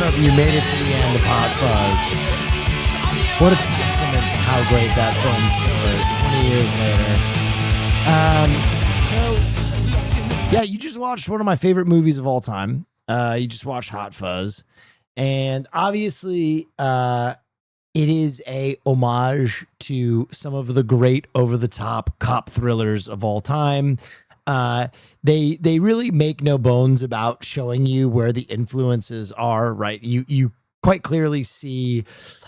of you made it to the end of Hot Fuzz. What a testament to how great that film still is 20 years later. So, yeah, you just watched one of my favorite movies of all time. You just watched Hot Fuzz. And obviously, it is a homage to some of the great over-the-top cop thrillers of all time. They really make no bones about showing you where the influences are, right? You quite clearly see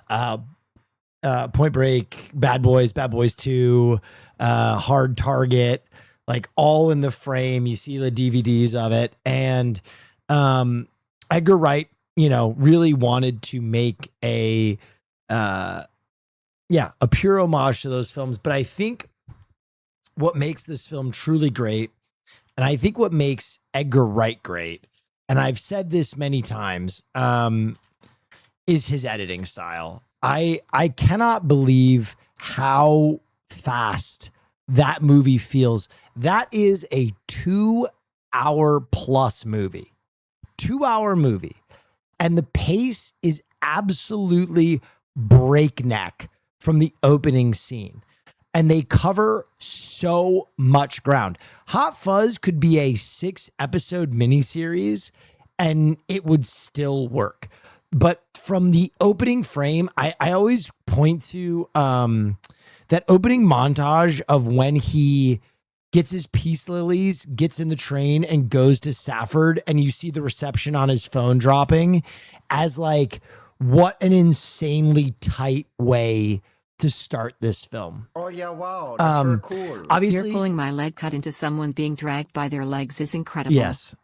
Point Break, Bad Boys 2, Hard Target, like all in the frame. You see the DVDs of it. And Edgar Wright, really wanted to make a pure homage to those films. But I think what makes this film truly great, and I think what makes Edgar Wright great, and I've said this many times, is his editing style. I cannot believe how fast that movie feels. That is a 2-hour plus movie. 2-hour movie. And the pace is absolutely breakneck from the opening scene. And they cover so much ground. Hot Fuzz could be a 6-episode miniseries and it would still work. But from the opening frame, I always point to that opening montage of when he gets his peace lilies, gets in the train and goes to Safford, and you see the reception on his phone dropping as like, what an insanely tight way to start this film. Oh yeah, wow, that's very cool. Obviously, you're pulling my leg cut into someone being dragged by their legs is incredible. Yes.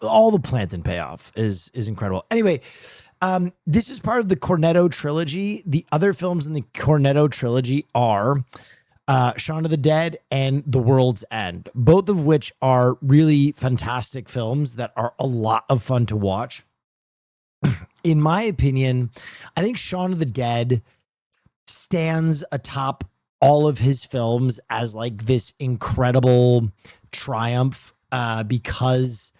All the Planton payoff is incredible. Anyway, this is part of the Cornetto trilogy. The other films in the Cornetto trilogy are Shaun of the Dead and The World's End, both of which are really fantastic films that are a lot of fun to watch. In my opinion, I think Shaun of the Dead stands atop all of his films as like this incredible triumph because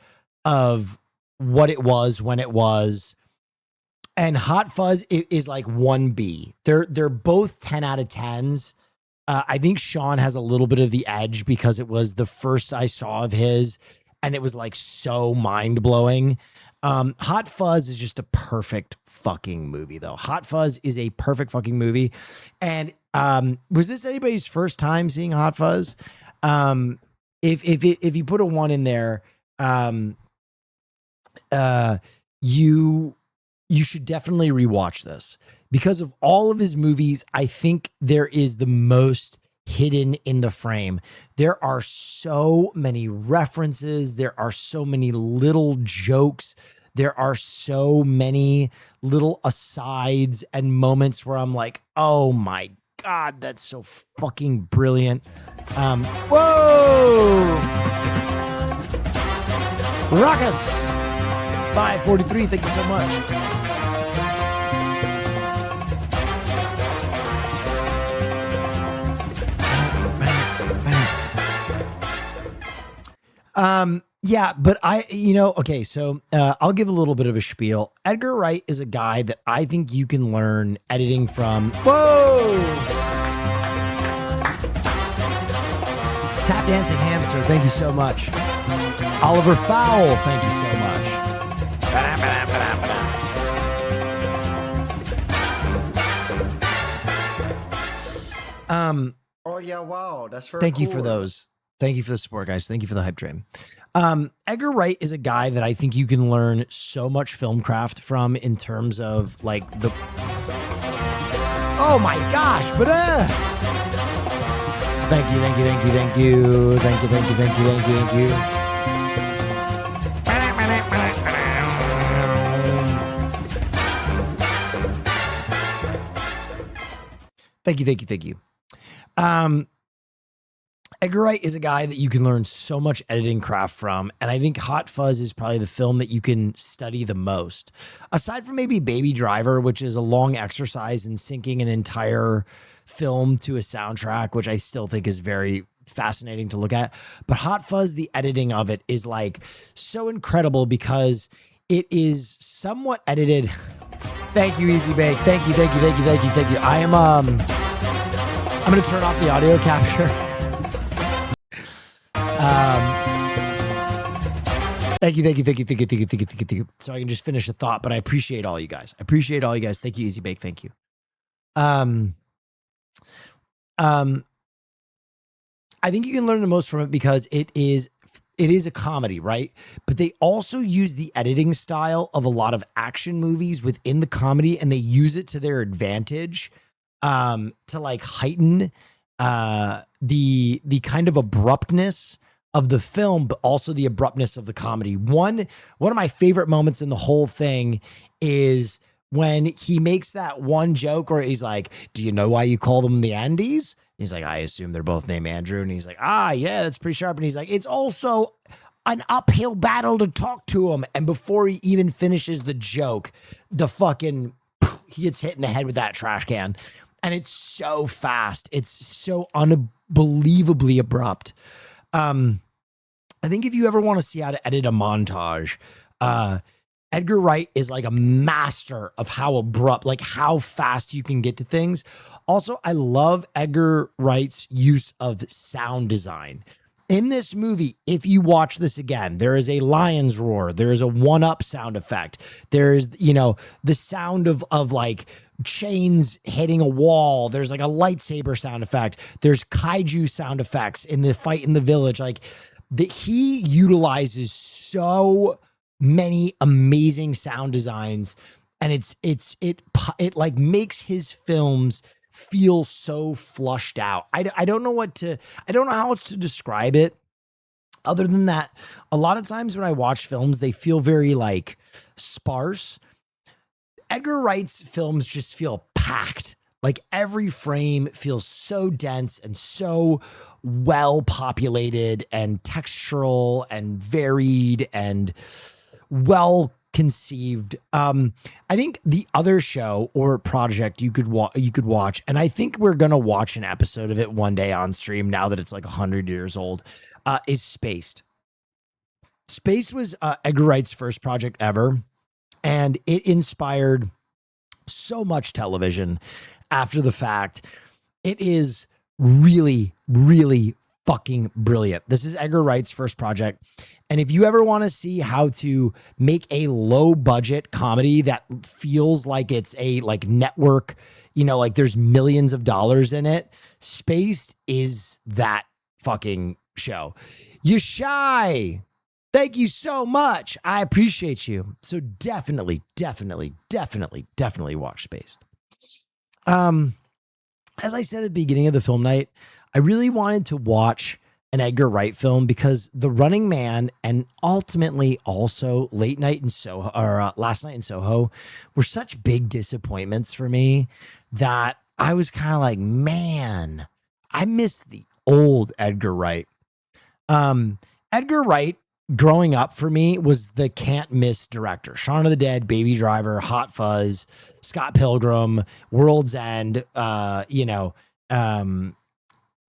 of what it was when it was. And Hot Fuzz is like 1B. They're both 10 out of 10s. I think Shaun has a little bit of the edge because it was the first I saw of his and it was like so mind-blowing. Hot Fuzz is just a perfect fucking movie, though. Hot Fuzz is a perfect fucking movie. And was this anybody's first time seeing Hot Fuzz? If you put a 1 in there, you should definitely rewatch this because of all of his movies. I think there is the most hidden in the frame. There are so many references. There are so many little jokes. There are so many little asides and moments where I'm like, oh my God, that's so fucking brilliant. Whoa! Ruckus! 543, thank you so much. Yeah, but okay, so I'll give a little bit of a spiel. Edgar Wright is a guy that I think you can learn editing from. Whoa! Tap Dancing Hamster, thank you so much. Oliver Fowl, thank you so much. Oh yeah, wow, that's very Thank cool. you for those. Thank you for the support, guys. Thank you for the hype train. Edgar Wright is a guy that I think you can learn so much film craft from in terms of like the... Oh my gosh, but thank you. Thank you. Edgar Wright is a guy that you can learn so much editing craft from, and I think Hot Fuzz is probably the film that you can study the most. Aside from maybe Baby Driver, which is a long exercise in syncing an entire film to a soundtrack, which I still think is very fascinating to look at. But Hot Fuzz, the editing of it is like so incredible because It is somewhat edited. Thank you, Easy Bake. Thank you. I am I'm gonna turn off the audio capture. Thank you. So I can just finish a thought, but I appreciate all you guys. Thank you, Easy Bake. Thank you. I think you can learn the most from it because it is a comedy, right? But they also use the editing style of a lot of action movies within the comedy, and they use it to their advantage to like heighten the kind of abruptness of the film, but also the abruptness of the comedy. One of my favorite moments in the whole thing is when he makes that one joke where he's like, "Do you know why you call them the Andes?" He's like, "I assume they're both named Andrew." And he's like, "Yeah, that's pretty sharp." And he's like, "It's also an uphill battle to talk to him." And before he even finishes the joke, he gets hit in the head with that trash can. And it's so fast. It's so unbelievably abrupt. I think if you ever want to see how to edit a montage, Edgar Wright is like a master of how abrupt, like how fast you can get to things. Also, I love Edgar Wright's use of sound design. In this movie, if you watch this again, there is a lion's roar. There is a one-up sound effect. There's, the sound of like chains hitting a wall. There's like a lightsaber sound effect. There's kaiju sound effects in the fight in the village. Like he utilizes so many amazing sound designs, and it like makes his films feel so flushed out. I don't know how else to describe it other than that. A lot of times when I watch films, they feel very like sparse. Edgar Wright's films just feel packed. Like every frame feels so dense and so well populated and textural and varied and well conceived. I think the other show or project you could watch, and I think we're gonna watch an episode of it one day on stream now that it's like 100 years old, is Spaced. Spaced was Edgar Wright's first project ever, and it inspired so much television after the fact. It is really, really fucking brilliant. This is Edgar Wright's first project. And if you ever want to see how to make a low budget comedy that feels like it's a like network, like there's millions of dollars in it, Spaced is that fucking show. Yashai, thank you so much. I appreciate you. So definitely watch Spaced. As I said at the beginning of the film night, I really wanted to watch an Edgar Wright film because The Running Man and ultimately also Last Night in Soho were such big disappointments for me that I was kind of like, man, I miss the old Edgar Wright. Edgar Wright growing up for me was the can't miss director. Shaun of the Dead, Baby Driver, Hot Fuzz, Scott Pilgrim, World's End,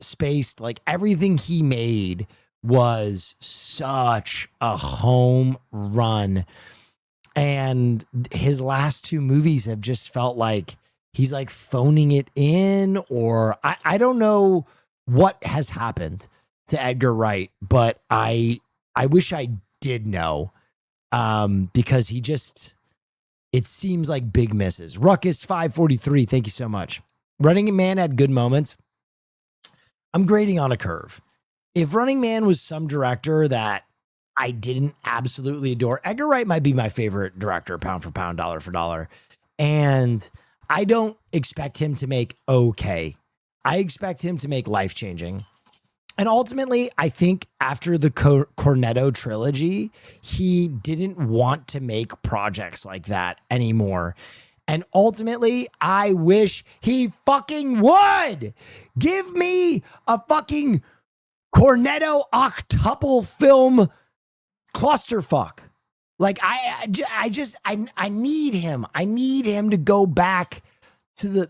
Spaced. Like everything he made was such a home run. And his last two movies have just felt like he's like phoning it in, or I don't know what has happened to Edgar Wright, but I wish I did know, because it seems like big misses. Ruckus 543, thank you so much. Running Man had good moments. I'm grading on a curve. If Running Man was some director that I didn't absolutely adore, Edgar Wright might be my favorite director, pound for pound, dollar for dollar. And I don't expect him to make okay. I expect him to make life-changing. And ultimately, I think after the Cornetto trilogy, he didn't want to make projects like that anymore. And ultimately, I wish he fucking would give me a fucking Cornetto octuple film clusterfuck. Like I need him. I need him to go back to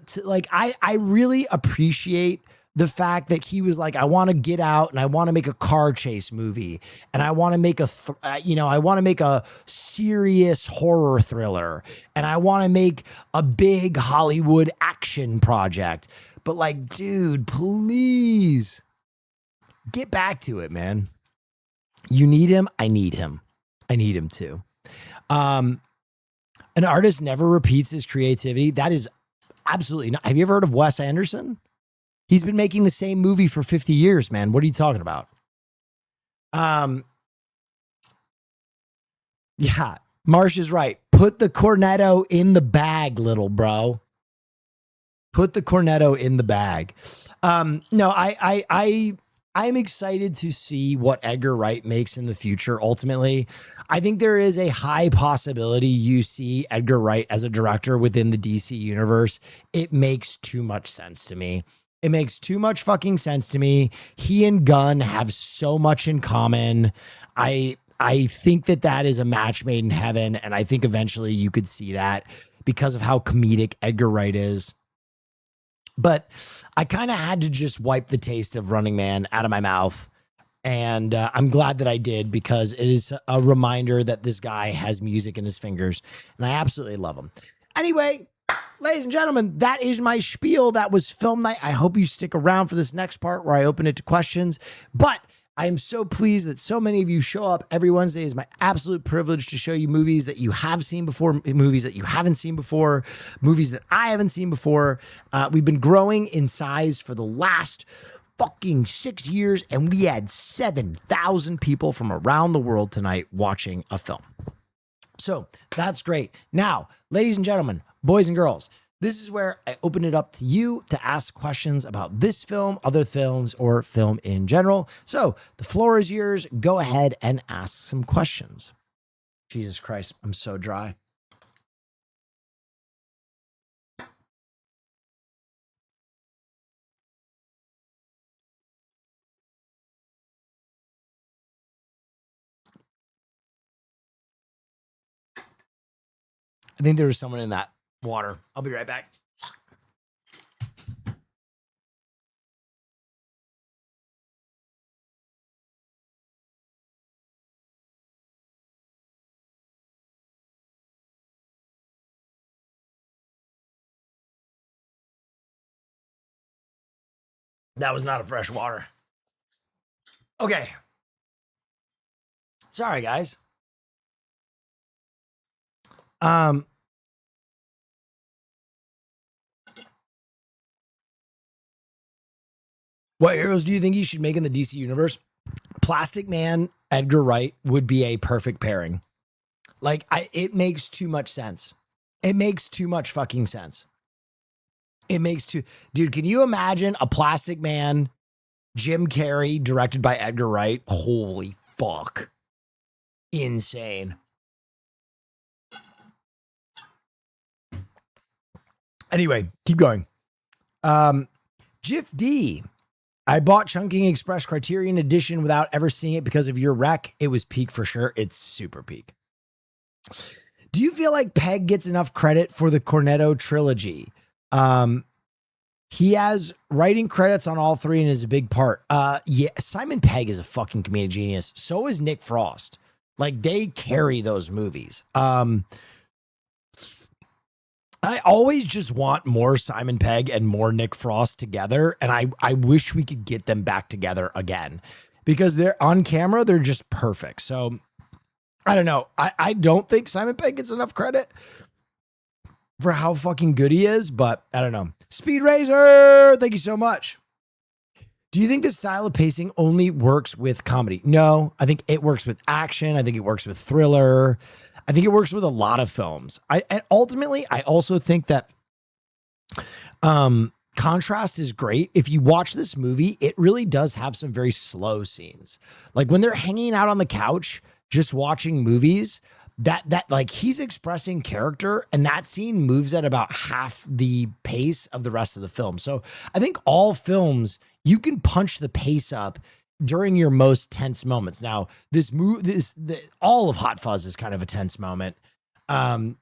I really appreciate the fact that he was like, I want to get out and I want to make a car chase movie and I want to make I want to make a serious horror thriller and I want to make a big Hollywood action project. But like, dude, please get back to it, man. You need him. I need him. I need him too. An artist never repeats his creativity. That is absolutely not. Have you ever heard of Wes Anderson? He's been making the same movie for 50 years, man. What are you talking about? Yeah, Marsh is right. Put the cornetto in the bag, little bro. Put the cornetto in the bag. No, I'm excited to see what Edgar Wright makes in the future. Ultimately, I think there is a high possibility you see Edgar Wright as a director within the DC universe. It makes too much sense to me. It makes too much fucking sense to me. He and Gunn have so much in common. I think that is a match made in heaven, and I think eventually you could see that because of how comedic Edgar Wright is. But I kind of had to just wipe the taste of Running Man out of my mouth. And I'm glad that I did because it is a reminder that this guy has music in his fingers. And I absolutely love him. Anyway, ladies and gentlemen, that is my spiel. That was film night. I hope you stick around for this next part where I open it to questions. But I am so pleased that so many of you show up every Wednesday. It's my absolute privilege to show you movies that you have seen before, movies that you haven't seen before, movies that I haven't seen before. We've been growing in size for the last fucking 6 years, and we had 7,000 people from around the world tonight watching a film. So that's great. Now, ladies and gentlemen, boys and girls, this is where I open it up to you to ask questions about this film, other films, or film in general. So the floor is yours. Go ahead and ask some questions. Jesus Christ, I'm so dry. I think there was someone in that water. I'll be right back. That was not a fresh water. Okay. Sorry, guys. What heroes do you think you should make in the DC universe? Plastic Man, Edgar Wright would be a perfect pairing. Like, it makes too much sense. It makes too much fucking sense. Dude, can you imagine a Plastic Man, Jim Carrey, directed by Edgar Wright? Holy fuck. Insane. Anyway, keep going. Jif D. I bought Chunking Express Criterion Edition without ever seeing it because of your rec. It was peak for sure. It's super peak. Do you feel like Pegg gets enough credit for the Cornetto trilogy? He has writing credits on all three and is a big part. Yeah, Simon Pegg is a fucking comedic genius. So is Nick Frost. Like, they carry those movies. I always just want more Simon Pegg and more Nick Frost together. And I wish we could get them back together again because they're on camera. They're just perfect. So I don't know. I don't think Simon Pegg gets enough credit for how fucking good he is, but I don't know. Speed Razor, thank you so much. Do you think this style of pacing only works with comedy? No, I think it works with action. I think it works with thriller. I think it works with a lot of films. And ultimately, I also think that contrast is great. If you watch this movie, it really does have some very slow scenes. Like when they're hanging out on the couch, just watching movies, that like he's expressing character, and that scene moves at about half the pace of the rest of the film. So I think all films, you can punch the pace up during your most tense moments. Now, all of Hot Fuzz is kind of a tense moment. Yeah.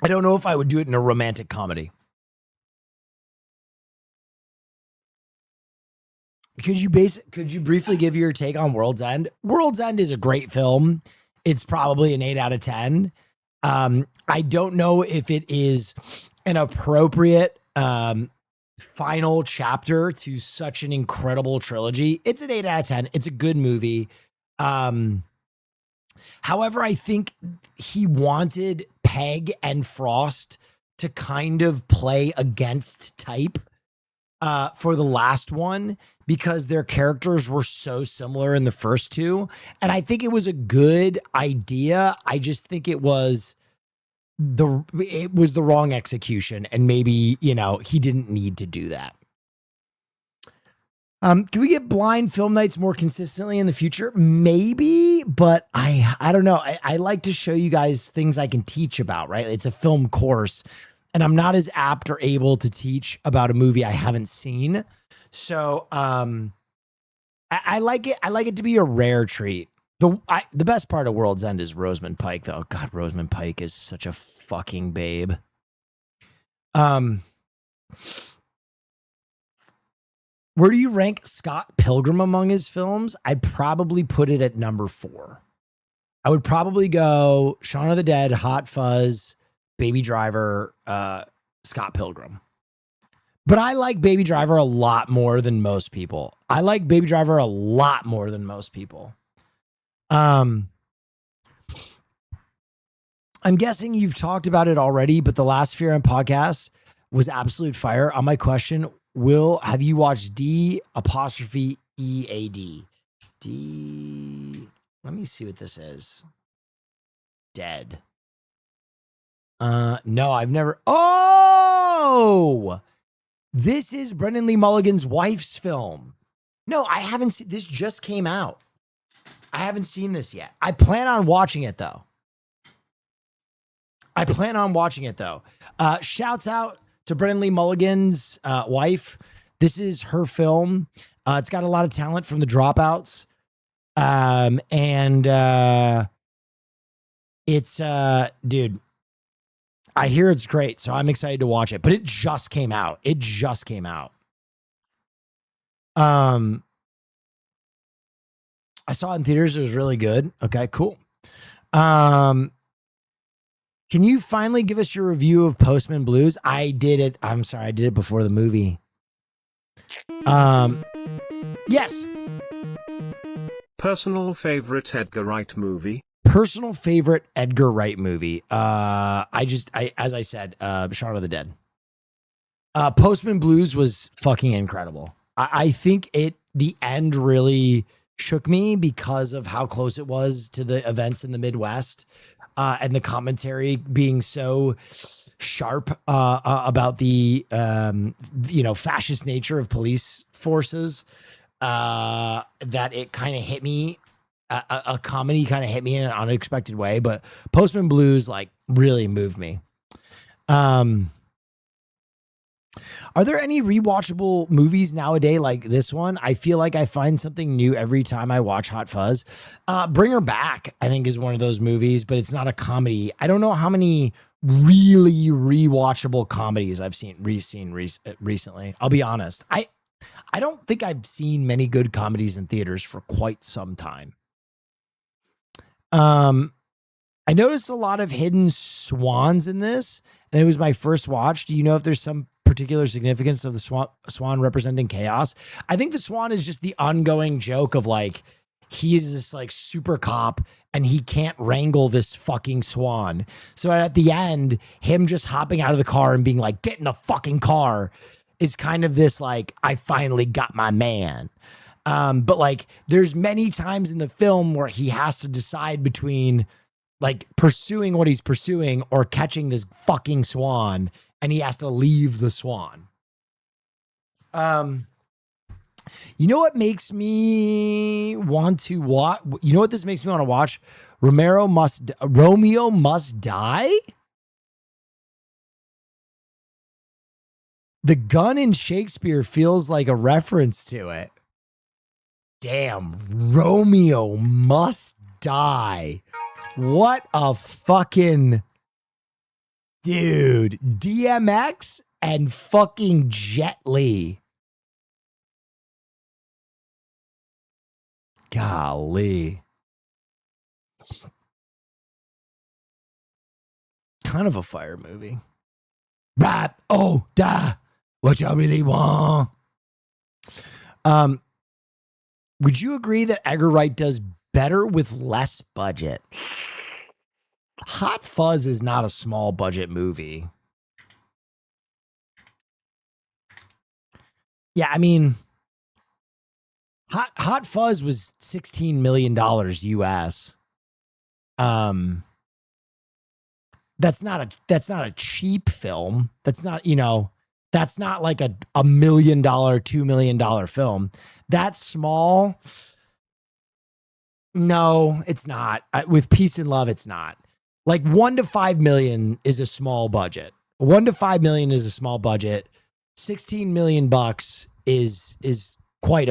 I don't know if I would do it in a romantic comedy. Could you briefly give your take on World's End? World's End is a great film. It's probably an 8 out of 10. I don't know if it is an appropriate final chapter to such an incredible trilogy. It's an 8 out of 10. It's a good movie. However, I think he wanted Peg and Frost to kind of play against type for the last one, because their characters were so similar in the first two. And I think it was a good idea. I just think it was the wrong execution. And maybe, he didn't need to do that. Can we get blind film nights more consistently in the future? Maybe, but I don't know. I like to show you guys things I can teach about, right? It's a film course, and I'm not as apt or able to teach about a movie I haven't seen. So I like it. I like it to be a rare treat. The best part of World's End is Rosamund Pike, though. God, Rosamund Pike is such a fucking babe. Where do you rank Scott Pilgrim among his films? I'd probably put it at number 4. I would probably go Shaun of the Dead, Hot Fuzz, Baby Driver, Scott Pilgrim. But I like Baby Driver a lot more than most people. I'm guessing you've talked about it already, but the last Fear and podcast was absolute fire. On my question, have you watched D''EAD? Let me see what this is. Dead. No, I've never. Oh, this is Brendan Lee Mulligan's wife's film. No, I haven't seen this. Just came out. I haven't seen this yet. I plan on watching it though. Shouts out to Brendan Lee Mulligan's wife. This is her film. It's got a lot of talent from The Dropouts. It's dude, I hear it's great, so I'm excited to watch it, but it just came out. I saw it in theaters. It was really good. Okay, cool. Can you finally give us your review of Postman Blues? I did it. I'm sorry. I did it before the movie. Yes. Personal favorite Edgar Wright movie? Personal favorite Edgar Wright movie. As I said, Shaun of the Dead. Postman Blues was fucking incredible. I think the end really shook me because of how close it was to the events in the Midwest. And the commentary being so sharp about the fascist nature of police forces that it kind of hit me. A comedy kind of hit me in an unexpected way, but Postman Blues really moved me. Are there any rewatchable movies nowadays like this one? I feel like I find something new every time I watch Hot Fuzz. Bring Her Back, I think, is one of those movies, but it's not a comedy. I don't know how many really rewatchable comedies I've seen recently. I'll be honest. I don't think I've seen many good comedies in theaters for quite some time. I noticed a lot of hidden swans in this, and it was my first watch. Do you know if there's some particular significance of the swan representing chaos? I think the swan is just the ongoing joke of he is this super cop and he can't wrangle this fucking swan. So at the end, him just hopping out of the car and being like, get in the fucking car, is kind of this I finally got my man. But there's many times in the film where he has to decide between pursuing what he's pursuing or catching this fucking swan, and he has to leave the swan. You know what makes me want to watch? You know what this makes me want to watch? Romeo Must Die? The gun in Shakespeare feels like a reference to it. Damn, Romeo Must Die. What a fucking Dude, DMX and fucking Jet Li. Golly. Kind of a fire movie. Rap, oh, da, what y'all really want? Would you agree that Edgar Wright does better with less budget? Hot Fuzz is not a small budget movie. Yeah, I mean, Hot Fuzz was $16 million US. That's not a cheap film. That's not, that's not like a $1 million, $2 million film. That's small. No, it's not. With Peace and Love, it's not. Like 1 to 5 million is a small budget. 1 to 5 million is a small budget. 16 million bucks is quite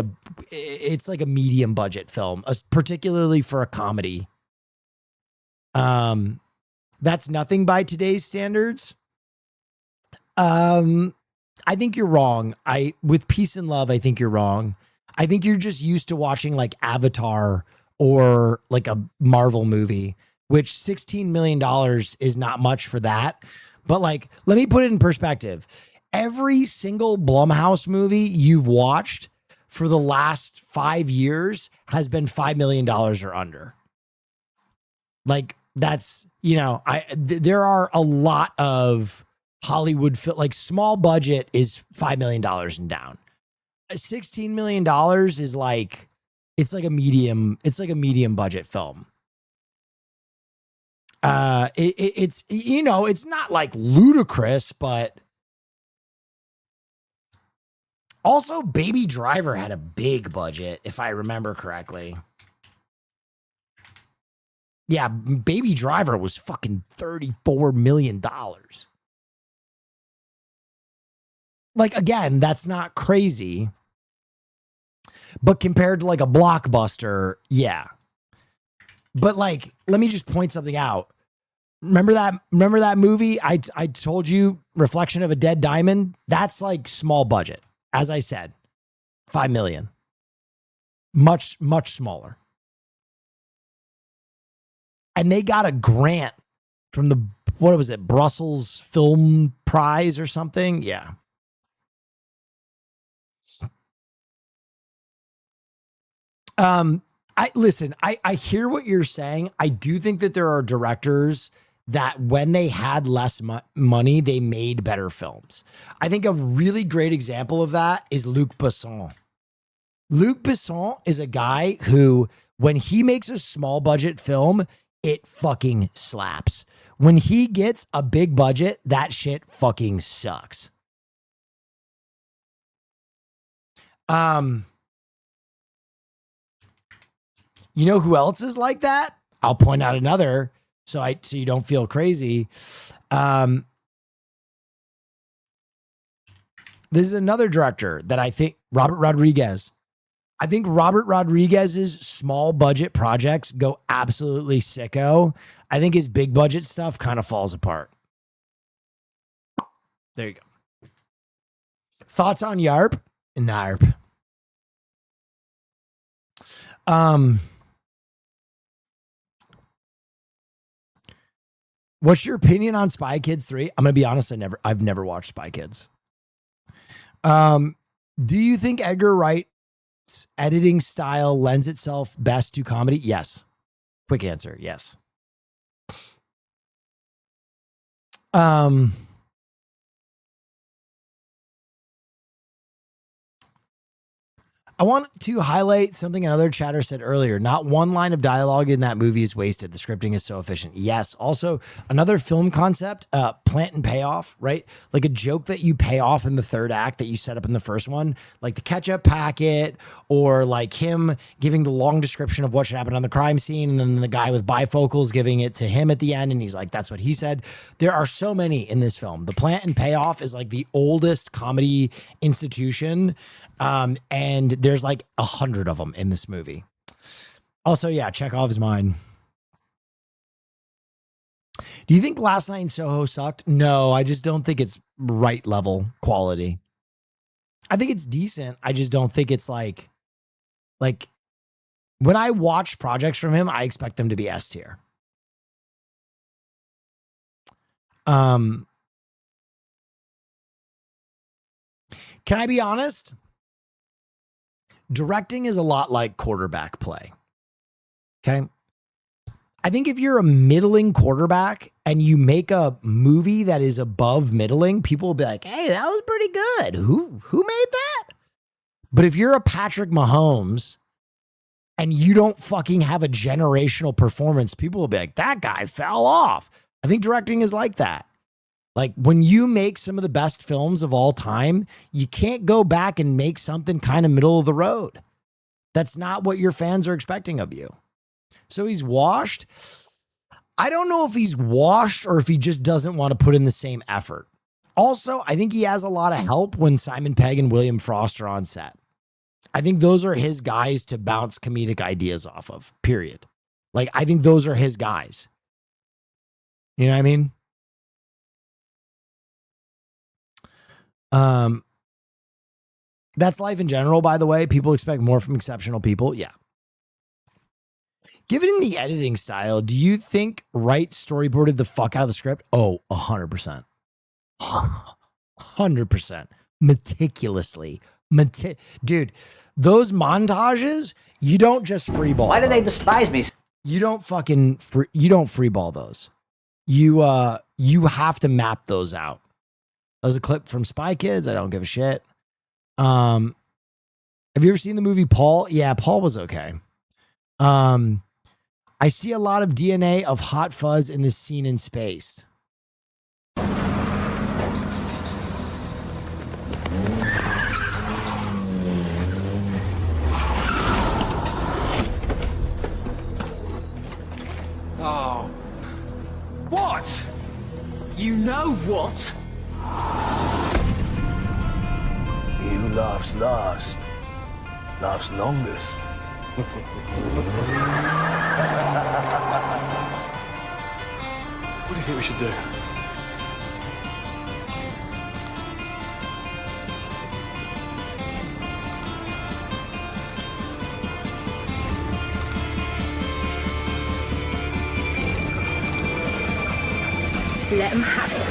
it's like a medium budget film, particularly for a comedy. That's nothing by today's standards. I think you're wrong. With Peace and Love, I think you're wrong. I think you're just used to watching like Avatar or like a Marvel movie, which $16 million is not much for that. But like, let me put it in perspective. Every single Blumhouse movie you've watched for the last 5 years has been $5 million or under. Like that's, there are a lot of Hollywood like small budget is $5 million and down. $16 million is like, it's like a medium budget film. It's, it's not like ludicrous, but also Baby Driver had a big budget, if I remember correctly. Yeah, Baby Driver was fucking $34 million. Like, again, that's not crazy. But compared to like a blockbuster, yeah. But like, let me just point something out. Remember that movie I told you, Reflection of a Dead Diamond? That's like small budget. As I said, 5 million. Much, much smaller. And they got a grant from the, what was it, Brussels Film Prize or something? Yeah. I hear what you're saying. I do think that there are directors that when they had less money, they made better films. I think a really great example of that is Luc Besson. Luc Besson is a guy who, when he makes a small budget film, it fucking slaps. When he gets a big budget, that shit fucking sucks. You know who else is like that? I'll point out another so you don't feel crazy. This is another director that I think, Robert Rodriguez. I think Robert Rodriguez's small budget projects go absolutely sicko. I think his big budget stuff kind of falls apart. There you go. Thoughts on Yarp? Narp. What's your opinion on Spy Kids 3? I'm gonna be honest, I've never watched Spy Kids. Do you think Edgar Wright's editing style lends itself best to comedy? Yes. Quick answer, yes. I want to highlight something another chatter said earlier. Not one line of dialogue in that movie is wasted. The scripting is so efficient. Yes. Also, another film concept, plant and payoff, right? Like a joke that you pay off in the third act that you set up in the first one, like the ketchup packet, or like him giving the long description of what should happen on the crime scene, and then the guy with bifocals giving it to him at the end, and he's like, that's what he said. There are so many in this film. The plant and payoff is like the oldest comedy institution. And there's like 100 of them in this movie. Also, yeah, Chekhov's mine. Do you think Last Night in Soho sucked? No, I just don't think it's right level quality. I think it's decent. I just don't think it's like when I watch projects from him, I expect them to be S tier. Can I be honest? Directing is a lot like quarterback play. Okay. I think if you're a middling quarterback and you make a movie that is above middling, people will be like, hey, that was pretty good. Who made that? But if you're a Patrick Mahomes and you don't fucking have a generational performance, people will be like, that guy fell off. I think directing is like that. Like when you make some of the best films of all time, you can't go back and make something kind of middle of the road. That's not what your fans are expecting of you. So he's washed. I don't know if he's washed or if he just doesn't want to put in the same effort. Also, I think he has a lot of help when Simon Pegg and William Frost are on set. I think those are his guys to bounce comedic ideas off of, period. Like, I think those are his guys. You know what I mean? That's life in general, by the way. People expect more from exceptional people. Yeah. Given the editing style, do you think Wright storyboarded the fuck out of the script? Oh, 100%. 100%. Meticulously. Dude, those montages, you don't just freeball. Why do they despise me? You don't fucking you don't freeball those. You have to map those out. That was a clip from Spy Kids. I don't give a shit. Have you ever seen the movie Paul? Yeah, Paul was okay. I see a lot of DNA of Hot Fuzz in this scene in Spaced. Oh. What? You know what? He who laughs last, laughs longest. What do you think we should do? Let him have it.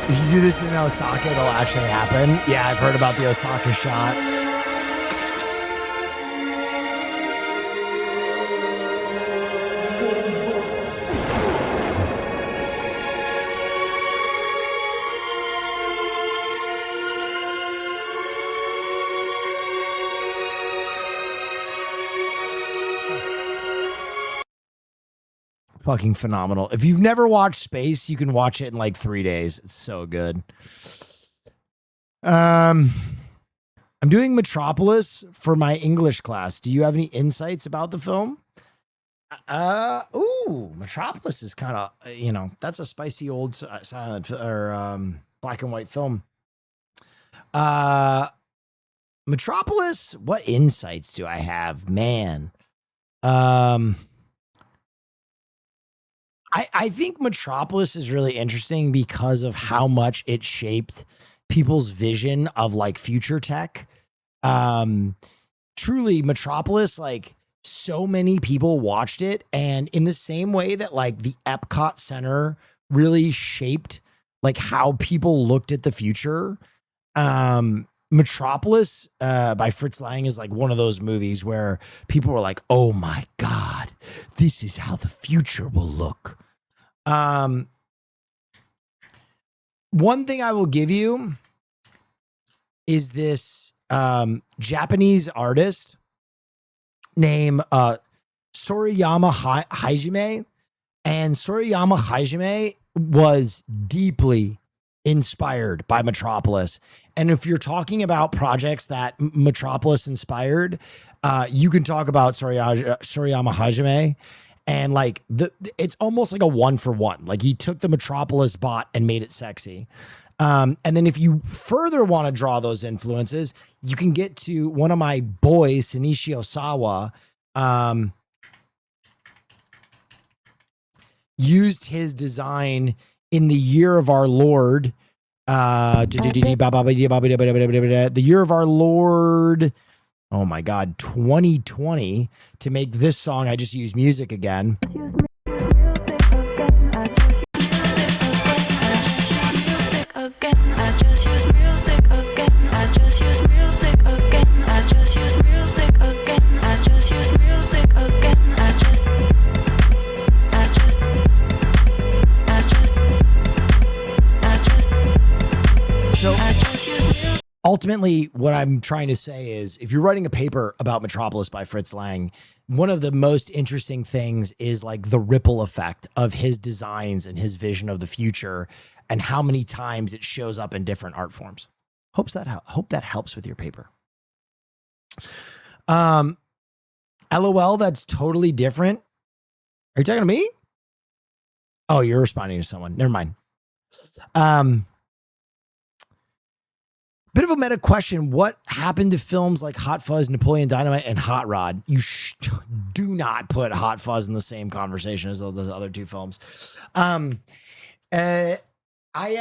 If you do this in Osaka, it'll actually happen. Yeah, I've heard about the Osaka shot. Fucking phenomenal. If you've never watched Space, you can watch it in like 3 days. It's so good. I'm doing Metropolis for my English class. Do you have any insights about the film? Metropolis is kind of, that's a spicy old silent or black and white film. Metropolis, what insights do I have? Man. I think Metropolis is really interesting because of how much it shaped people's vision of like future tech. Truly, Metropolis, like so many people watched it. And in the same way that like the Epcot Center really shaped like how people looked at the future. Metropolis by Fritz Lang is like one of those movies where people were like, oh my God, this is how the future will look. one thing I will give you is this Japanese artist named Sorayama Hajime. And Sorayama Hajime was deeply inspired by Metropolis. And if you're talking about projects that Metropolis inspired, you can talk about Sorayama Hajime. And like it's almost like a 1-for-1. Like he took the Metropolis bot and made it sexy. And then if you further want to draw those influences, you can get to one of my boys, Shinichi Osawa, used his design in the year of our Lord, the year of our Lord, oh my God, 2020, to make this song. I just used music again. So ultimately, what I'm trying to say is if you're writing a paper about Metropolis by Fritz Lang, one of the most interesting things is like the ripple effect of his designs and his vision of the future and how many times it shows up in different art forms. Hope that helps with your paper. LOL, that's totally different. Are you talking to me? Oh, you're responding to someone. Never mind. Bit of a meta question. What happened to films like Hot Fuzz, Napoleon Dynamite, and Hot Rod? You do not put Hot Fuzz in the same conversation as those other two films. No, I'm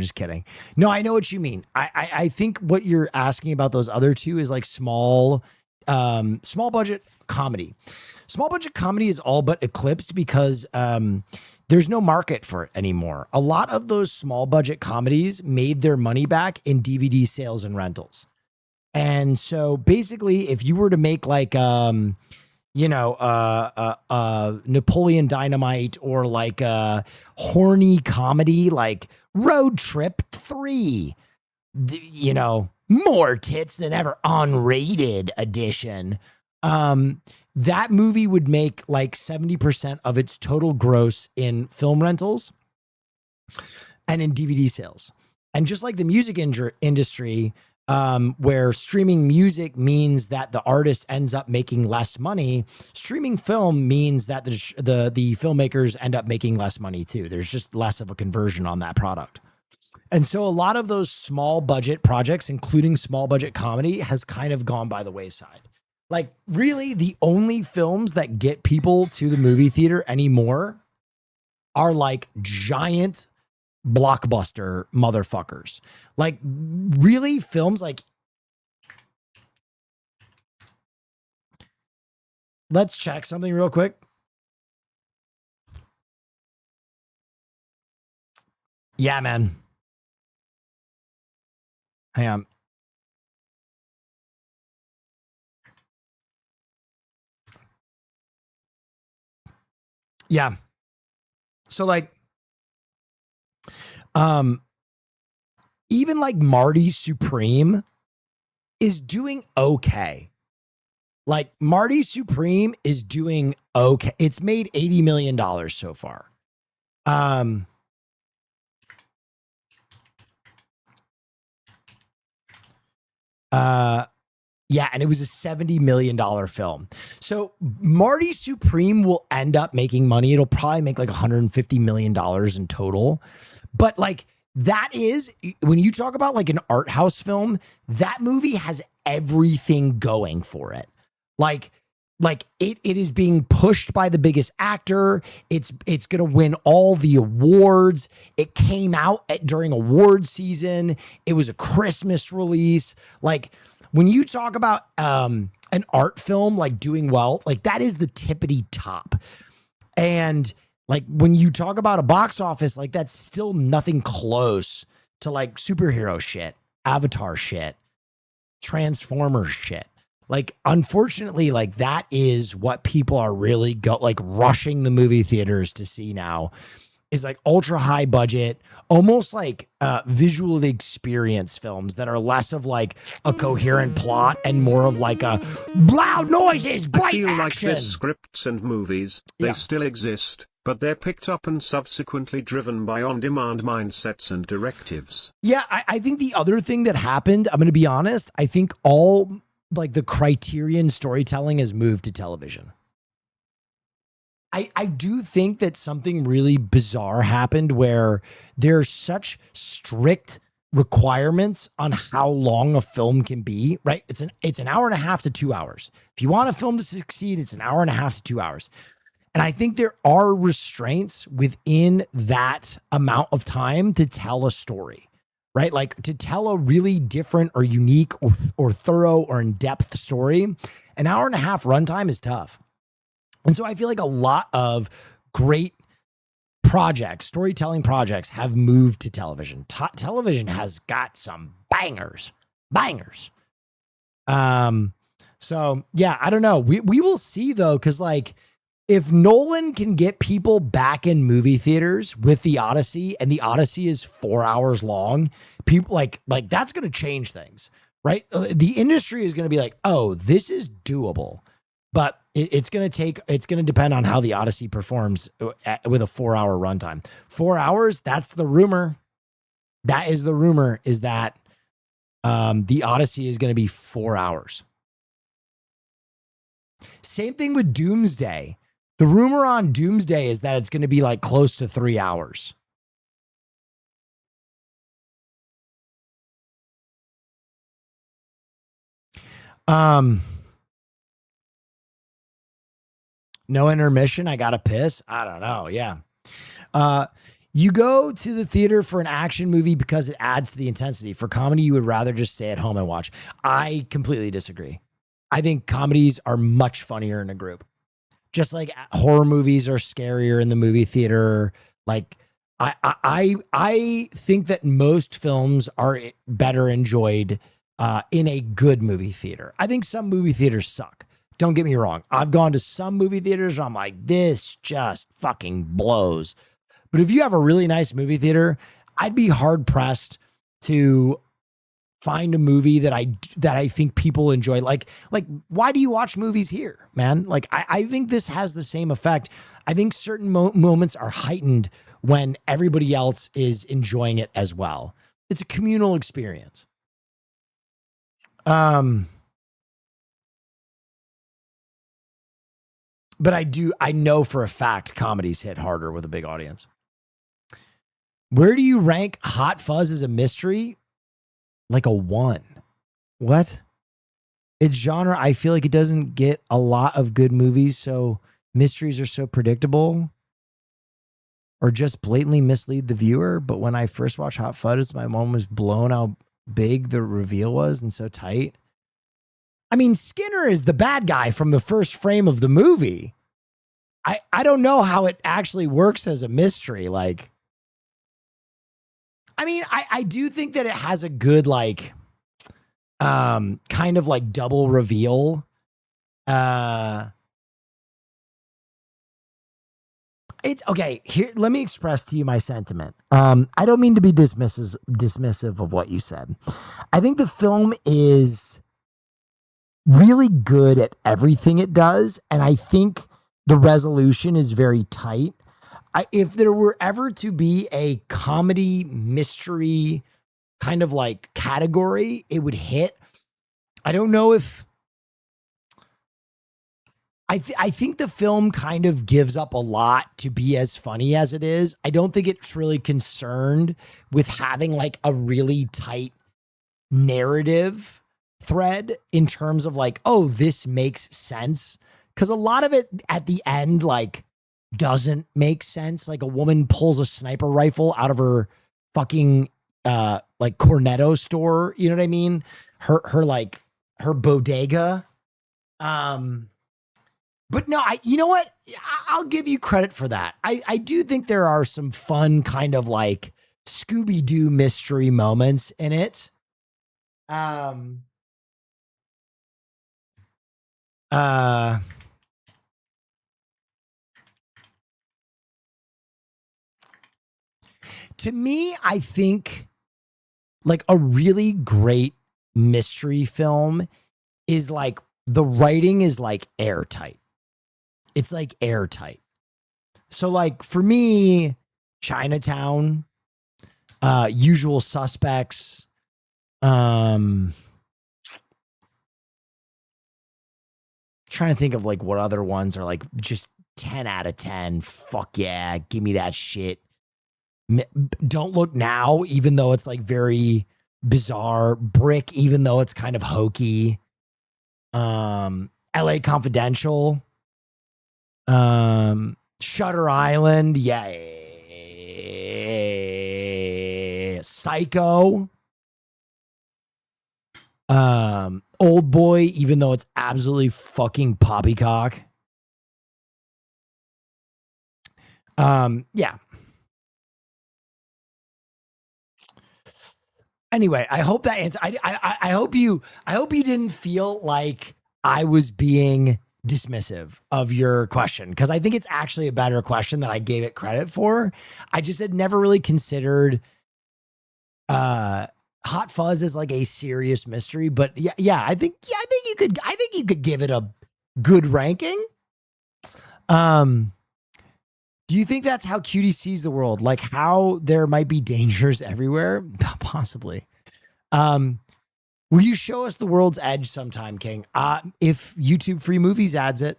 just kidding. No, I know what you mean. I think what you're asking about those other two is like small budget comedy. Small budget comedy is all but eclipsed because there's no market for it anymore. A lot of those small budget comedies made their money back in DVD sales and rentals. And so basically, if you were to make like, Napoleon Dynamite or like a horny comedy like Road Trip 3, more tits than ever, unrated edition. That movie would make like 70% of its total gross in film rentals and in DVD sales. And just like the music industry, where streaming music means that the artist ends up making less money, streaming film means that the filmmakers end up making less money too. There's just less of a conversion on that product. And so a lot of those small budget projects, including small budget comedy, has kind of gone by the wayside. Like, really, the only films that get people to the movie theater anymore are like giant blockbuster motherfuckers. Like, really, films like... Let's check something real quick. Yeah, man. Hang on. Yeah. So like, even like Marty Supreme is doing okay. Like Marty Supreme is doing okay. It's made $80 million so far. Yeah, and it was a $70 million film. So Marty Supreme will end up making money. It'll probably make like $150 million in total. But like that is, when you talk about like an art house film, that movie has everything going for it. Like it is being pushed by the biggest actor. It's going to win all the awards. It came out during award season. It was a Christmas release. Like, when you talk about an art film like doing well, like that is the tippity top. And like when you talk about a box office, like that's still nothing close to like superhero shit, Avatar shit, Transformers shit. Like, unfortunately, like that is what people are really like rushing the movie theaters to see now. is like ultra high budget, almost like visual experience films that are less of like a coherent plot and more of like a loud noises, I bright feel like action. there's scripts and movies, they still exist, but they're picked up and subsequently driven by on-demand mindsets and directives. Yeah, I think the other thing that happened, I'm going to be honest, I think all like the Criterion storytelling has moved to television. I do think that something really bizarre happened where there's such strict requirements on how long a film can be, right? It's an hour and a half to 2 hours. If you want a film to succeed, it's an hour and a half to 2 hours. And I think there are restraints within that amount of time to tell a story, right? Like to tell a really different or unique or thorough or in-depth story, an hour and a half runtime is tough. And so I feel like a lot of great projects, storytelling projects, have moved to television. Television has got some bangers. So yeah, I don't know. We will see though, because like if Nolan can get people back in movie theaters with the Odyssey, and the Odyssey is 4 hours long, people like that's going to change things, right? The industry is going to be like, oh, this is doable. But it's going to depend on how the Odyssey performs with a 4 hour runtime. 4 hours, that's the rumor. That is the rumor, is that the Odyssey is going to be 4 hours. Same thing with Doomsday. The rumor on Doomsday is that it's going to be like close to 3 hours. No intermission. I got to piss. I don't know. Yeah. You go to the theater for an action movie because it adds to the intensity. For comedy, you would rather just stay at home and watch. I completely disagree. I think comedies are much funnier in a group. Just like horror movies are scarier in the movie theater. Like I think that most films are better enjoyed in a good movie theater. I think some movie theaters suck. Don't get me wrong. I've gone to some movie theaters where I'm like, this just fucking blows. But if you have a really nice movie theater, I'd be hard pressed to find a movie that I think people enjoy. Like, why do you watch movies here, man? Like, I think this has the same effect. I think certain moments are heightened when everybody else is enjoying it as well. It's a communal experience. But I know for a fact comedies hit harder with a big audience. Where do you rank Hot Fuzz as a mystery? Like a 1. What? It's genre. I feel like it doesn't get a lot of good movies, so mysteries are so predictable or just blatantly mislead the viewer. But when I first watched Hot Fuzz, my mom was blown how big the reveal was and so tight. I mean, Skinner is the bad guy from the first frame of the movie. I don't know how it actually works as a mystery. Like, I mean, I do think that it has a good, like, kind of like double reveal. It's okay. Here, let me express to you my sentiment. I don't mean to be dismissive of what you said. I think the film is really good at everything it does, and I think the resolution is very tight. If there were ever to be a comedy mystery kind of like category, it would hit. I don't know if I think the film kind of gives up a lot to be as funny as it is. I don't think it's really concerned with having like a really tight narrative thread in terms of like, oh, this makes sense. Because a lot of it at the end, like, doesn't make sense. Like a woman pulls a sniper rifle out of her fucking like Cornetto store. You know what I mean? Her bodega. But no, you know what? I'll give you credit for that. I do think there are some fun kind of like Scooby-Doo mystery moments in it. To me, I think like a really great mystery film is like the writing is like airtight. It's like airtight. So like for me, Chinatown, Usual Suspects, trying to think of like what other ones are like just 10 out of 10. Fuck yeah, give me that shit. Don't Look Now, even though it's like very bizarre. Brick, even though it's kind of hokey. LA Confidential. Shutter Island. Yeah. Psycho. Old Boy, even though it's absolutely fucking poppycock. Yeah. Anyway, I hope that answer. I hope you didn't feel like I was being dismissive of your question, because I think it's actually a better question than I gave it credit for. I just had never really considered Hot Fuzz as like a serious mystery, but yeah, I think you could give it a good ranking. Do you think that's how Cutie sees the world? Like how there might be dangers everywhere? Possibly. Will you show us The World's Edge sometime, King? If YouTube Free Movies adds it.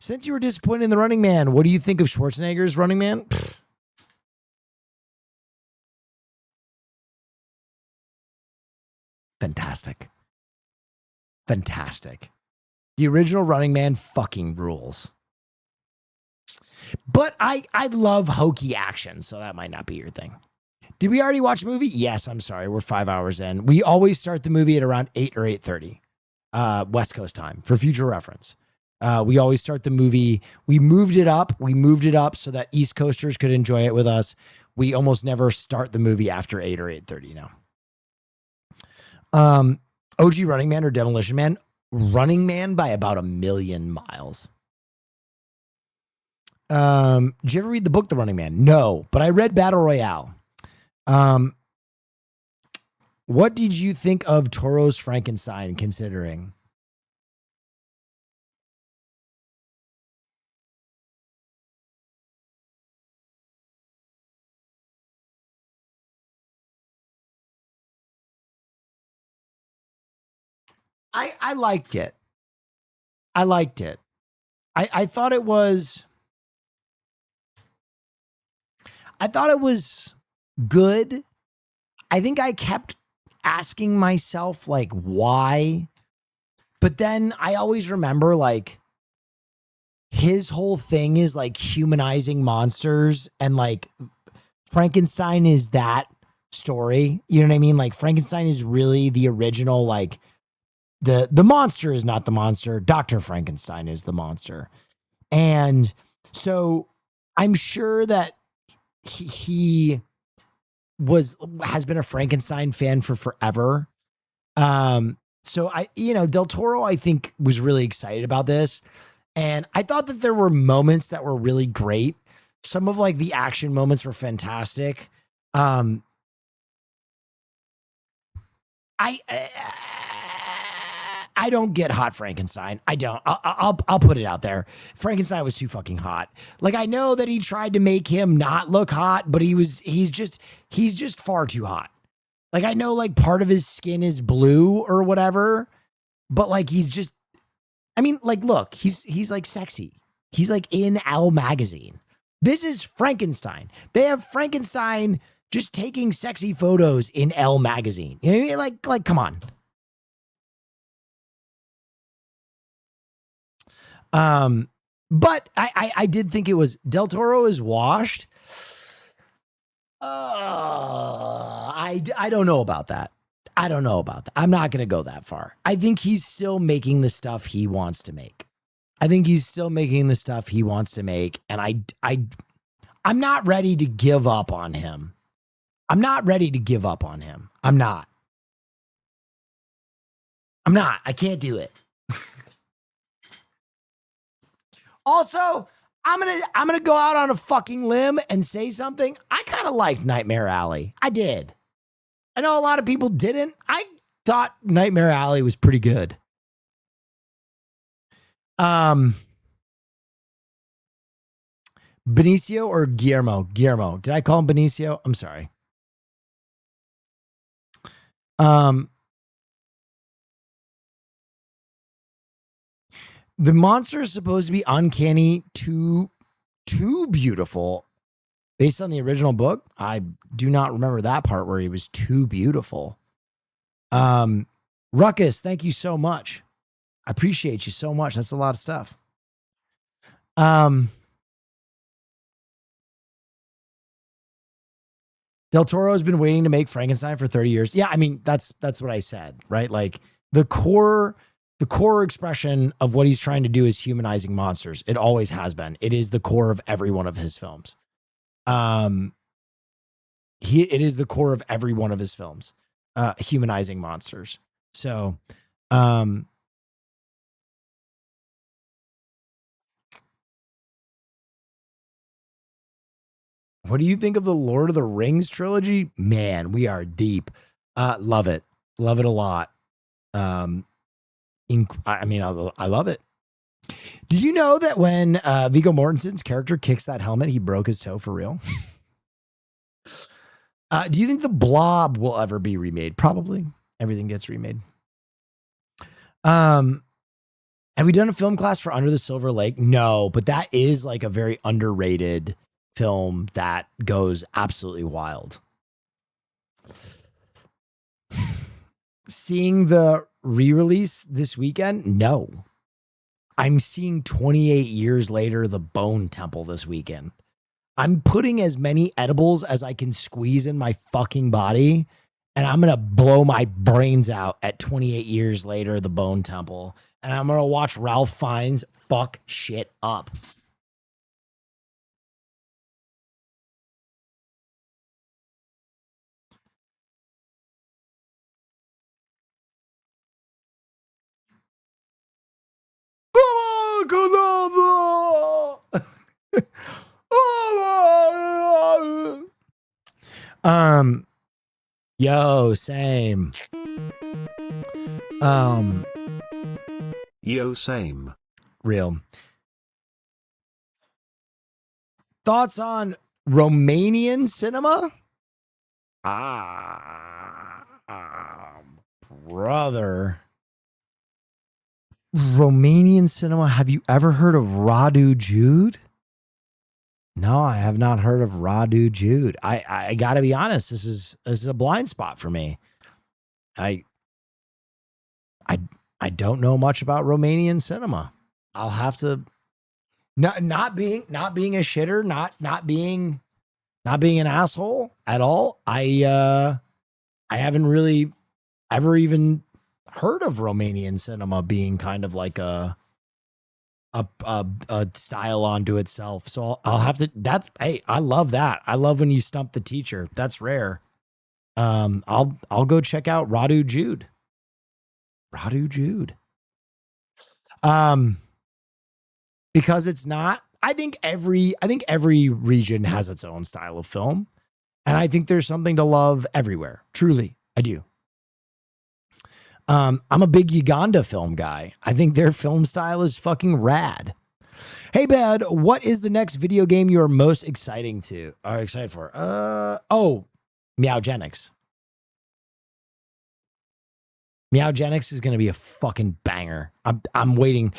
Since you were disappointed in The Running Man, what do you think of Schwarzenegger's Running Man? Fantastic. Fantastic. The original Running Man fucking rules. But I love hokey action, so that might not be your thing. Did we already watch the movie? Yes, I'm sorry. We're 5 hours in. We always start the movie at around 8 or 8:30 West Coast time for future reference. We always start the movie. We moved it up. So that East Coasters could enjoy it with us. We almost never start the movie after 8 or 8:30 now. OG Running Man or Demolition Man? Running Man by about 1,000,000 miles. Did you ever read the book The Running Man? No, but I read Battle Royale. What did you think of Toro's Frankenstein, considering? I liked it. I liked it. I thought it was good. I think I kept asking myself like why, but then I always remember like his whole thing is like humanizing monsters, and like Frankenstein is that story. You know what I mean? Like Frankenstein is really the original, like the monster is not the monster. Dr. Frankenstein is the monster. And so I'm sure that he has been a Frankenstein fan for forever. So Del Toro, I think, was really excited about this. And I thought that there were moments that were really great. Some of like the action moments were fantastic. I don't get hot Frankenstein. I don't. I'll put it out there. Frankenstein was too fucking hot. Like, I know that he tried to make him not look hot, but he's just far too hot. Like, I know like part of his skin is blue or whatever, but like he's just, I mean, like, look, he's like sexy. He's like in Elle magazine. This is Frankenstein. They have Frankenstein just taking sexy photos in Elle magazine. You know what I mean? Like, come on. But I did think it was Del Toro is washed. I don't know about that. I don't know about that. I'm not going to go that far. I think he's still making the stuff he wants to make. And I'm not ready to give up on him. I'm not. I can't do it. Also, I'm gonna go out on a fucking limb and say something. I kind of liked Nightmare Alley. I did. I know a lot of people didn't. I thought Nightmare Alley was pretty good. Benicio or Guillermo? Guillermo. Did I call him Benicio? I'm sorry. The monster is supposed to be uncanny, too beautiful. Based on the original book, I do not remember that part where he was too beautiful. Ruckus, thank you so much. I appreciate you so much. That's a lot of stuff. Del Toro has been waiting to make Frankenstein for 30 years. Yeah, I mean, that's what I said, right? Like the core expression of what he's trying to do is humanizing monsters. It always has been. It is the core of every one of his films. It is the core of every one of his films, humanizing monsters. So, what do you think of the Lord of the Rings trilogy? Man, we are deep. Love it. Love it a lot. I love it. Do you know that when Viggo Mortensen's character kicks that helmet, he broke his toe for real? Do you think The Blob will ever be remade? Probably. Everything gets remade. Have we done a film class for Under the Silver Lake? No, but that is like a very underrated film that goes absolutely wild. Seeing the re-release this weekend? No. I'm seeing 28 years later, The Bone Temple this weekend. I'm putting as many edibles as I can squeeze in my fucking body, and I'm going to blow my brains out at 28 years later, The Bone Temple. And I'm going to watch Ralph Fiennes fuck shit up. Yo, same. Yo, same. Real. Thoughts on Romanian cinema? Brother. Romanian cinema. Have you ever heard of Radu Jude? No, I have not heard of Radu Jude. I gotta be honest. This is a blind spot for me. I don't know much about Romanian cinema. I'll have to not being a shitter, not being an asshole at all. I haven't really ever even heard of Romanian cinema being kind of like a style onto itself. So I'll have to, hey, I love that. I love when you stump the teacher. That's rare. I'll go check out Radu Jude. Because it's not, I think every region has its own style of film. And I think there's something to love everywhere. Truly, I do. I'm a big Uganda film guy. I think their film style is fucking rad. Hey, Bad, what is the next video game you are most excited for? Meowgenics. Meowgenics is going to be a fucking banger. I'm waiting.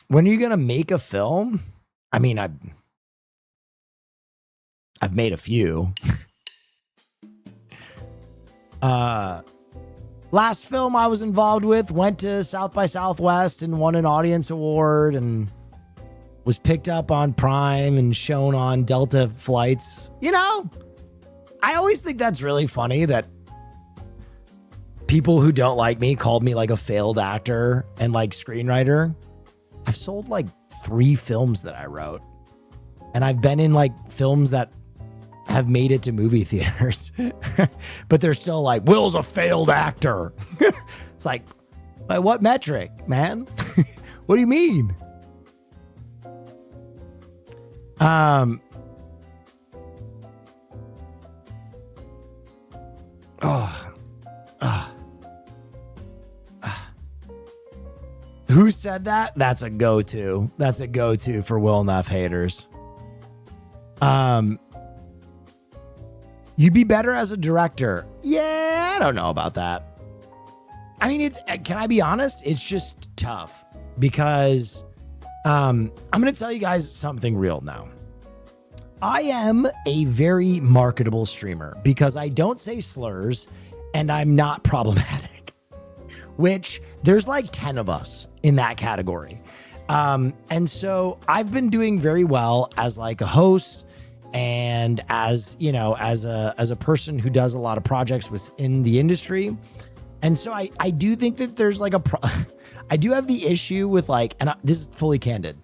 When are you going to make a film? I mean, I've made a few. Last film I was involved with went to South by Southwest and won an audience award and was picked up on Prime and shown on Delta flights. You know, I always think that's really funny that people who don't like me called me like a failed actor and like screenwriter. I've sold like 3 films that I wrote. And I've been in like films that have made it to movie theaters, but they're still like, Will's a failed actor. It's like, by what metric, man? What do you mean? Who said that? That's a go-to. That's a go-to for Will Neff haters. You'd be better as a director. Yeah, I don't know about that. I mean, can I be honest? It's just tough because I'm going to tell you guys something real now. I am a very marketable streamer because I don't say slurs and I'm not problematic, which there's like 10 of us in that category. And so I've been doing very well as like a host and as, you know, as a person who does a lot of projects within the industry. And so I do think that there's like I do have the issue with like, and this is fully candid.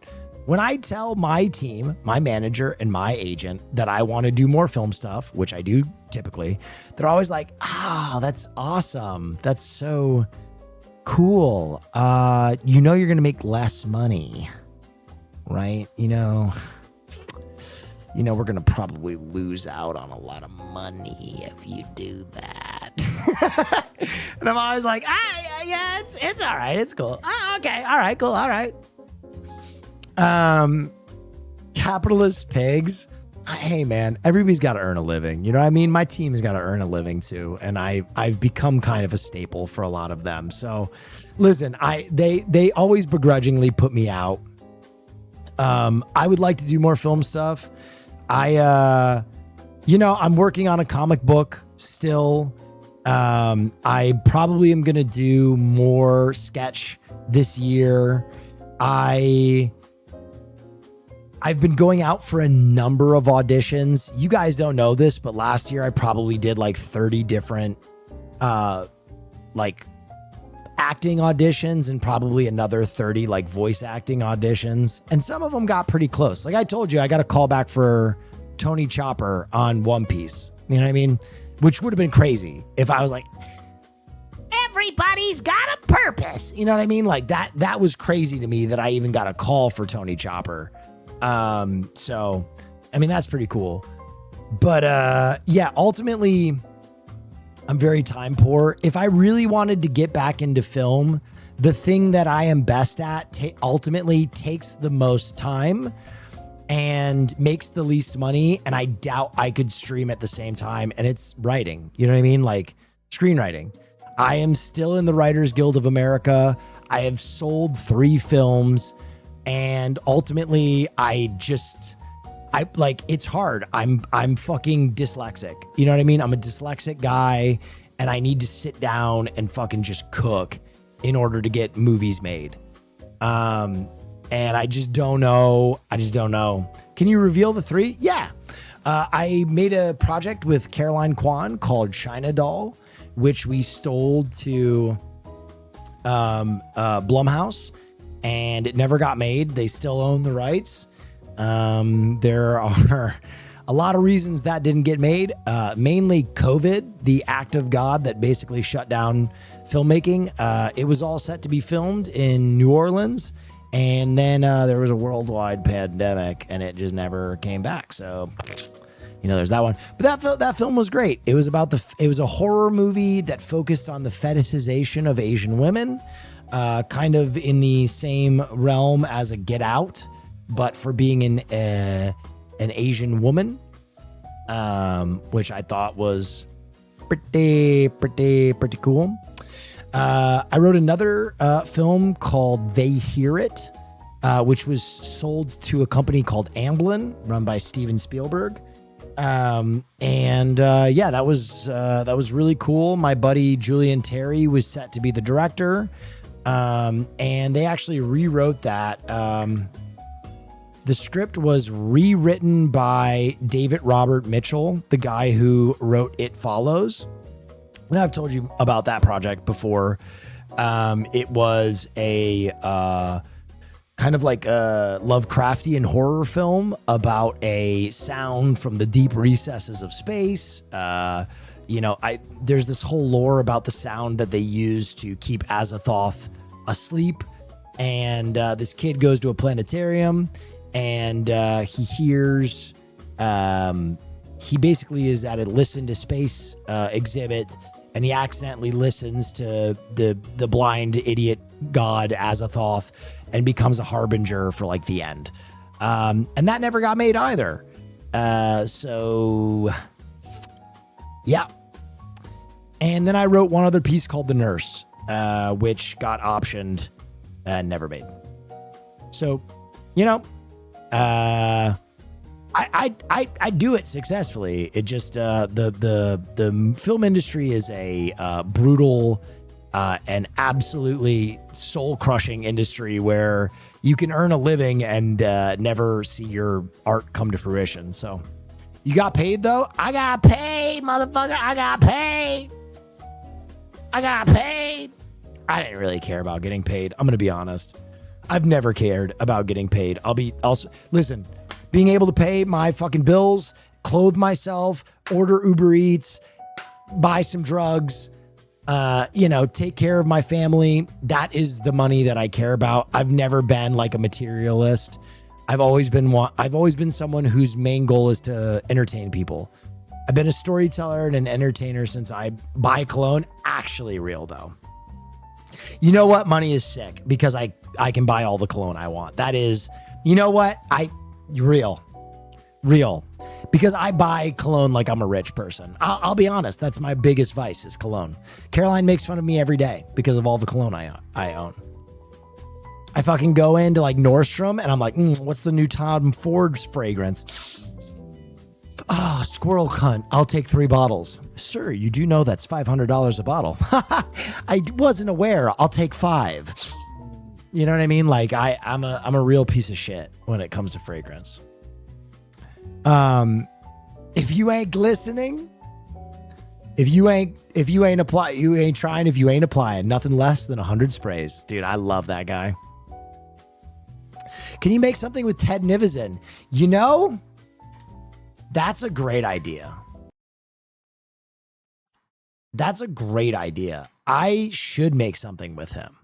When I tell my team, my manager and my agent that I want to do more film stuff, which I do typically, they're always like, oh, that's awesome. That's so cool. You know, you're going to make less money, right? You know, we're going to probably lose out on a lot of money if you do that. And I'm always like, yeah, it's all right. It's cool. Oh, okay. All right, cool. All right. Capitalist pigs. Hey man, everybody's got to earn a living. You know what I mean? My team's got to earn a living too. And I've become kind of a staple for a lot of them. So listen, they always begrudgingly put me out. I would like to do more film stuff. I'm working on a comic book still. I probably am going to do more sketch this year. I've been going out for a number of auditions. You guys don't know this, but last year I probably did like 30 different, like acting auditions and probably another 30 like voice acting auditions. And some of them got pretty close. Like I told you, I got a call back for Tony Chopper on One Piece. You know what I mean? Which would have been crazy if I was like, everybody's got a purpose. You know what I mean? Like that was crazy to me that I even got a call for Tony Chopper. So, I mean, that's pretty cool. But yeah, ultimately, I'm very time poor. If I really wanted to get back into film, the thing that I am best at ultimately takes the most time and makes the least money. And I doubt I could stream at the same time. And it's writing. You know what I mean? Like screenwriting. I am still in the Writers Guild of America. I have sold 3 films. And ultimately, it's hard. I'm fucking dyslexic. You know what I mean? I'm a dyslexic guy and I need to sit down and fucking just cook in order to get movies made. And I just don't know. Can you reveal the 3? Yeah. I made a project with Caroline Kwan called China Doll, which we stole to Blumhouse. And it never got made. They still own the rights. There are a lot of reasons that didn't get made. Mainly COVID, the act of God that basically shut down filmmaking. It was all set to be filmed in New Orleans. And then there was a worldwide pandemic and it just never came back. So, you know, there's that one. But that film was great. It was a horror movie that focused on the fetishization of Asian women. Kind of in the same realm as a Get Out, but for being an Asian woman, which I thought was pretty cool. I wrote another film called They Hear It, which was sold to a company called Amblin, run by Steven Spielberg. Yeah, that was really cool. My buddy Julian Terry was set to be the director. And they actually rewrote that. The script was rewritten by David Robert Mitchell, the guy who wrote It Follows. And I've told you about that project before. It was a kind of like a Lovecraftian horror film about a sound from the deep recesses of space. There's this whole lore about the sound that they use to keep Azathoth asleep. And this kid goes to a planetarium and he hears, he basically is at a listen to space exhibit, and he accidentally listens to the blind idiot god Azathoth and becomes a harbinger for like the end. And that never got made either. So yeah. And then I wrote one other piece called The Nurse, which got optioned and never made. So, I do it successfully. It just the film industry is a brutal and absolutely soul crushing industry where you can earn a living and never see your art come to fruition. So, you got paid though? I got paid, motherfucker. I got paid. I didn't really care about getting paid. I'm going to be honest. I've never cared about getting paid. Listen, being able to pay my fucking bills, clothe myself, order Uber Eats, buy some drugs, take care of my family. That is the money that I care about. I've never been like a materialist. I've always been someone whose main goal is to entertain people. I've been a storyteller and an entertainer since I buy cologne. Actually real though. You know what? Money is sick because I can buy all the cologne I want. That is, you know what? Real. Because I buy cologne like I'm a rich person. I'll be honest. That's my biggest vice is cologne. Caroline makes fun of me every day because of all the cologne I own. I fucking go into like Nordstrom and I'm like, what's the new Tom Ford fragrance? Oh, squirrel cunt. I'll take 3 bottles. Sir, you do know that's $500 a bottle. I wasn't aware. I'll take 5. You know what I mean? Like I'm a real piece of shit when it comes to fragrance. If you ain't glistening, if you ain't trying, if you ain't applying, nothing less than 100 sprays. Dude, I love that guy. Can you make something with Ted Nivison? That's a great idea. I should make something with him.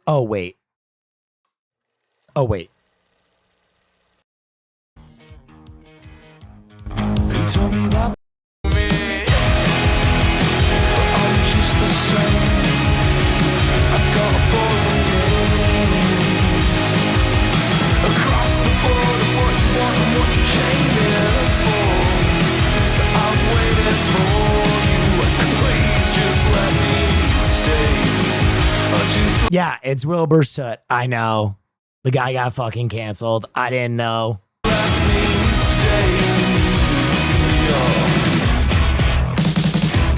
Oh, wait. He told me that I'm just the same. I've got a ball across the board of what you want and what you came here for. So I'm waiting for you. I said, please just let me stay. Yeah, it's Wilbur Soot. I know. The guy got fucking canceled. I didn't know. Let me stay.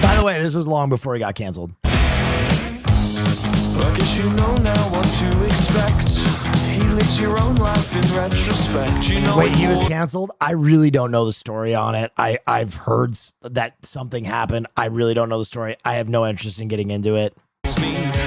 By the way, this was long before he got canceled. I guess you know now what to expect. He lives your own life in retrospect. Wait, he was canceled? I really don't know the story on it. I've heard that something happened. I really don't know the story. I have no interest in getting into it.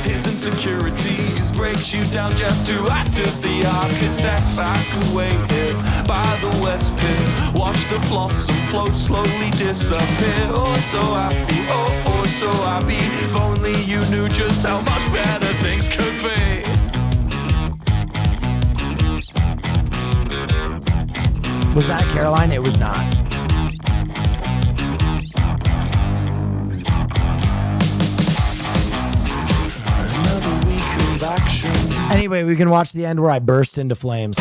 His insecurities breaks you down just to act as the architect. I could wait here by the West Pit, watch the flotsam float slowly disappear. Oh, so happy, oh, so happy. If only you knew just how much better things could be. Was that Caroline? It was not. Another week of action. Anyway, we can watch the end where I burst into flames.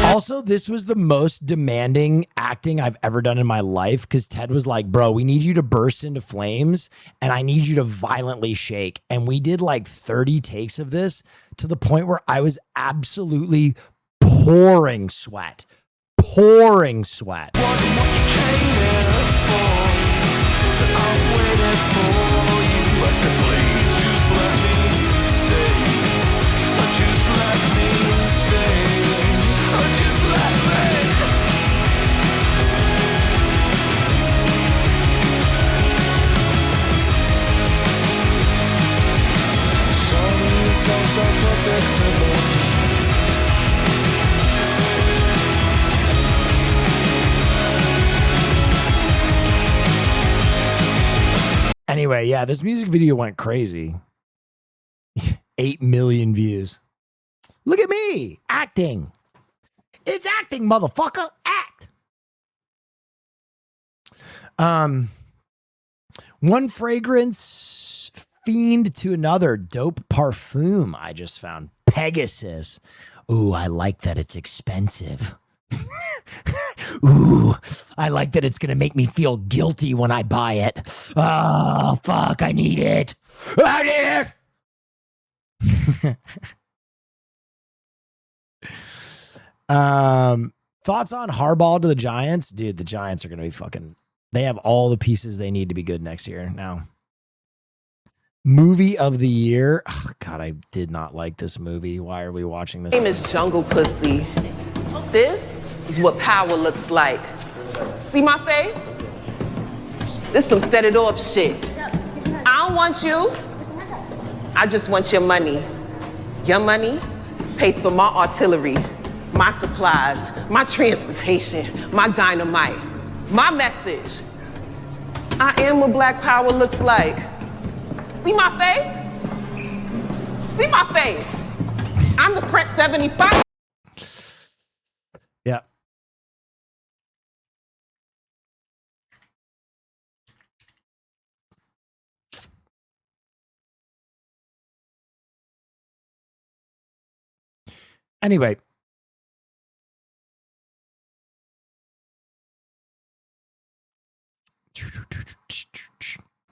Also, this was the most demanding acting I've ever done in my life because Ted was like, bro, we need you to burst into flames and I need you to violently shake. And we did like 30 takes of this to the point where I was absolutely pouring sweat. Anyway, yeah, this music video went crazy. 8 million views. Look at me acting. It's acting, motherfucker. Act. One fragrance fiend to another. Dope parfum I just found. Pegasus. Ooh, I like that it's expensive. Ooh, I like that it's going to make me feel guilty when I buy it. Oh, fuck, I need it. I need it. Thoughts on Harbaugh to the Giants? Dude, the Giants are going to be fucking... They have all the pieces they need to be good next year now. Movie of the year. Oh, God, I did not like this movie. Why are we watching this? My name is Jungle Pussy. This is what power looks like. See my face? This some set it off shit. I don't want you. I just want your money. Your money pays for my artillery, my supplies, my transportation, my dynamite, my message. I am what black power looks like. See my face? See my face? I'm the Press 75. Yeah. Anyway.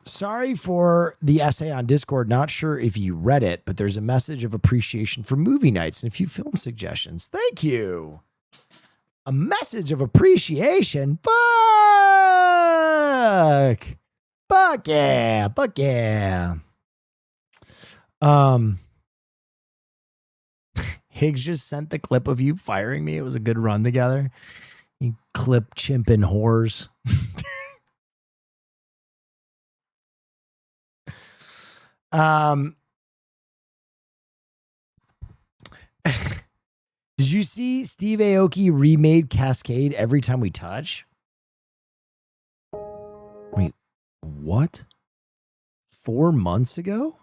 Sorry for the essay on Discord. Not sure if you read it, but there's a message of appreciation for movie nights and a few film suggestions. Thank you. A message of appreciation. Fuck. Fuck yeah. Fuck yeah. Higgs just sent the clip of you firing me. It was a good run together. You clip chimp and whores. Did you see Steve Aoki remade Cascade Every Time We Touch? Wait, what? 4 months ago?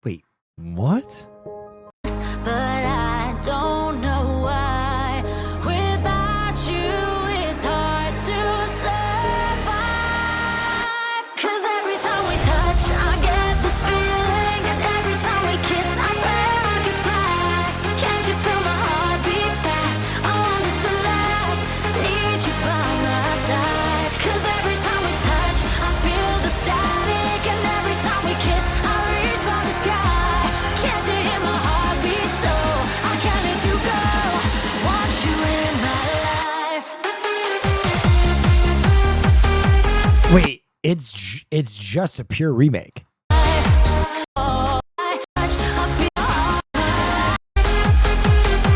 Wait, what? But I don't know why. Without you, it's hard to survive. 'Cause every time we touch, I get this feeling. And every time we kiss, I swear I could fly. Can't you feel my heart beat fast? I want this to last. Need you by my side. 'Cause every time we touch, I feel the static. And every time we kiss, I reach for the sky. Can't you hear my heart beat? Wait, it's just a pure remake.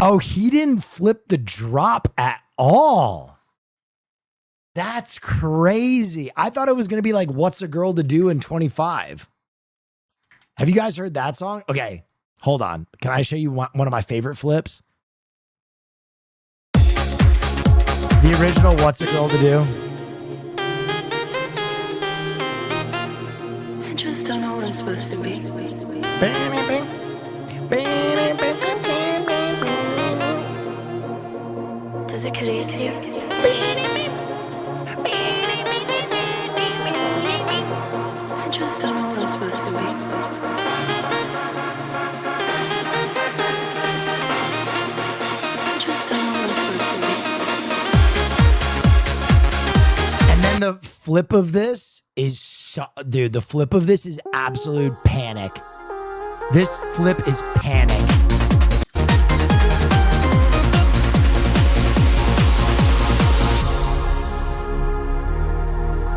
Oh, he didn't flip the drop at all. That's crazy. I thought it was going to be like What's a Girl to Do in 25. Have you guys heard that song? Okay, hold on. Can I show you one of my favorite flips? The original What's a Girl to Do? I just don't know what I'm supposed to be. Does it get easier? I just don't know what I'm supposed to be. I just don't know what I'm supposed to be. And then the flip of this is dude, the flip of this is absolute panic. This flip is panic.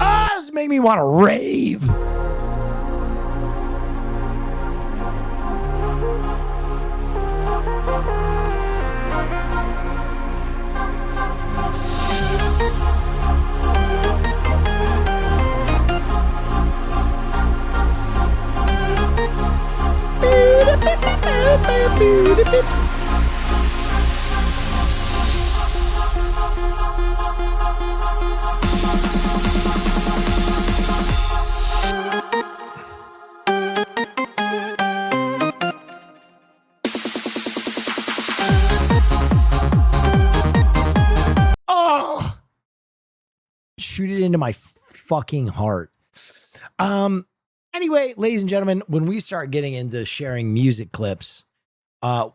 Ah, this made me want to rave. shoot it into my fucking heart. Anyway, ladies and gentlemen, when we start getting into sharing music clips,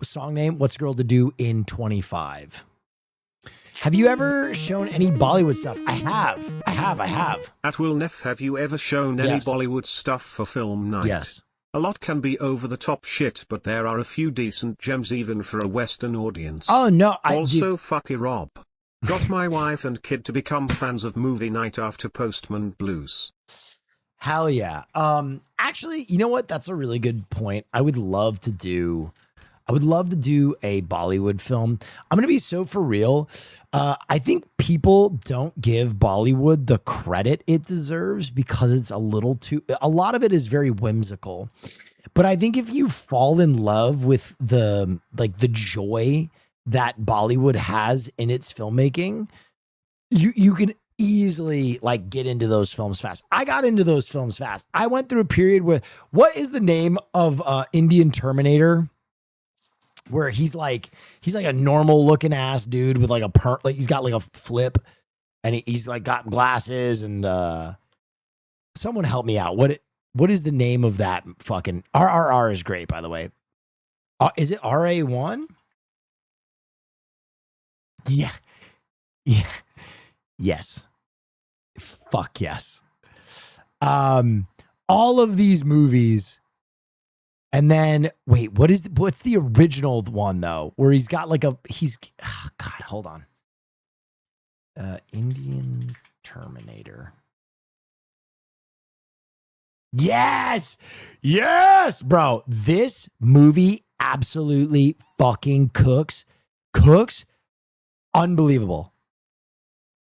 song name, What's a Girl to Do in 25? Have you ever shown any Bollywood stuff? I have. At Will Neff, have you ever shown any Bollywood stuff for film night? Yes. A lot can be over the top shit, but there are a few decent gems even for a Western audience. Oh, no. Also, fucky Rob. Got my wife and kid to become fans of movie night after Postman Blues. Hell yeah. Actually, you know what? That's a really good point. I would love to do a Bollywood film. I'm going to be so for real. I think people don't give Bollywood the credit it deserves because it's a lot of it is very whimsical. But I think if you fall in love with the joy that Bollywood has in its filmmaking, you can easily like get into those films fast. I got into those films fast. I went through a period where, what is the name of Indian Terminator? Where he's like a normal looking ass dude with like he's got like a flip and he's like got glasses and someone help me out. What is the name of that fucking RRR is great, by the way. Is it RA1? Yeah. Yes. Fuck yes. All of these movies. And then wait, what's the original one though? Where he's got like God, hold on. Indian Terminator. Yes, bro. This movie absolutely fucking cooks. Unbelievable.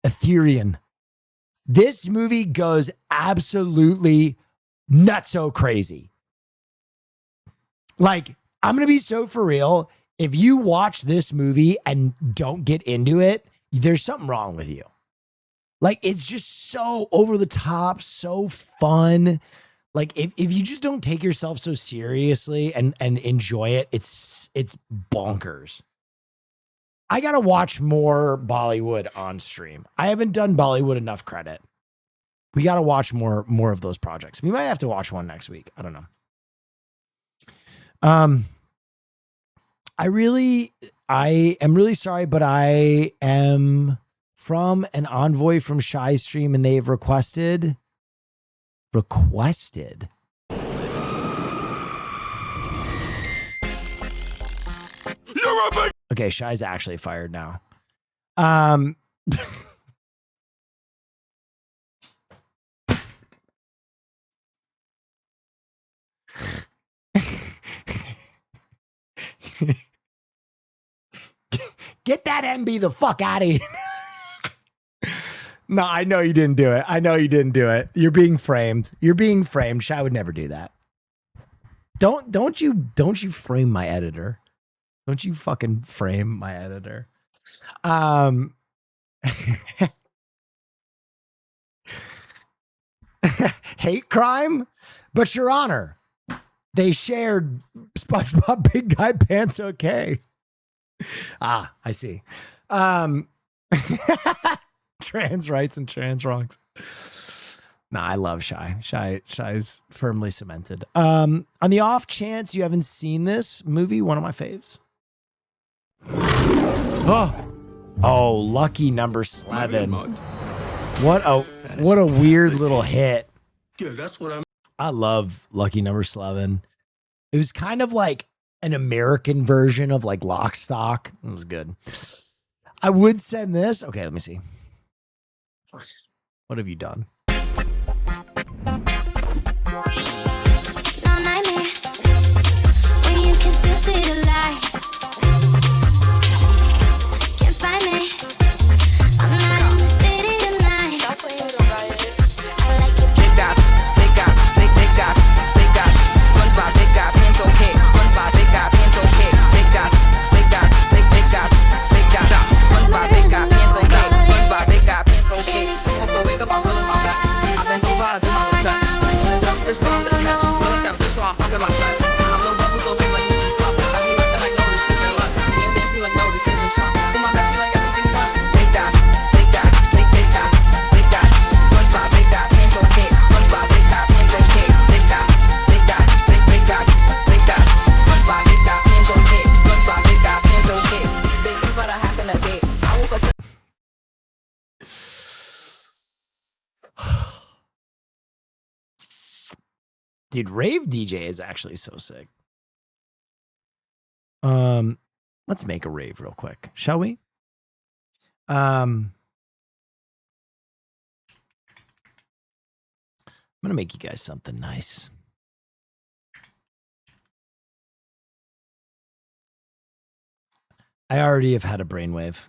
Ethereal. This movie goes absolutely nutso crazy. Like, I'm going to be so for real. If you watch this movie and don't get into it, there's something wrong with you. Like, it's just so over the top, so fun. Like, if you just don't take yourself so seriously and enjoy it, it's bonkers. I got to watch more Bollywood on stream. I haven't done Bollywood enough credit. We got to watch more of those projects. We might have to watch one next week. I don't know. I am really sorry, but I am from an envoy from Shy Stream and they've requested. Okay, Shy's actually fired now. Get that MB the fuck out of here. No, I know you didn't do it. You're being framed. Shy would never do that. Don't you frame my editor. Don't you fucking frame my editor. Hate crime? But Your Honor, they shared SpongeBob Big Guy Pants Okay. Ah, I see. Trans rights and trans wrongs. Nah, I love Shy. Shy's firmly cemented. On the off chance you haven't seen this movie, one of my faves. Oh, Lucky Number 11. What a weird little hit. Yeah, that's what I love Lucky Number 11. It was kind of like an American version of like Lock, Stock. It was good. I would send this. Okay, let me see. What have you done? Dude, Rave DJ is actually so sick. Let's make a rave real quick, shall we? I'm gonna make you guys something nice. I already have had a brainwave.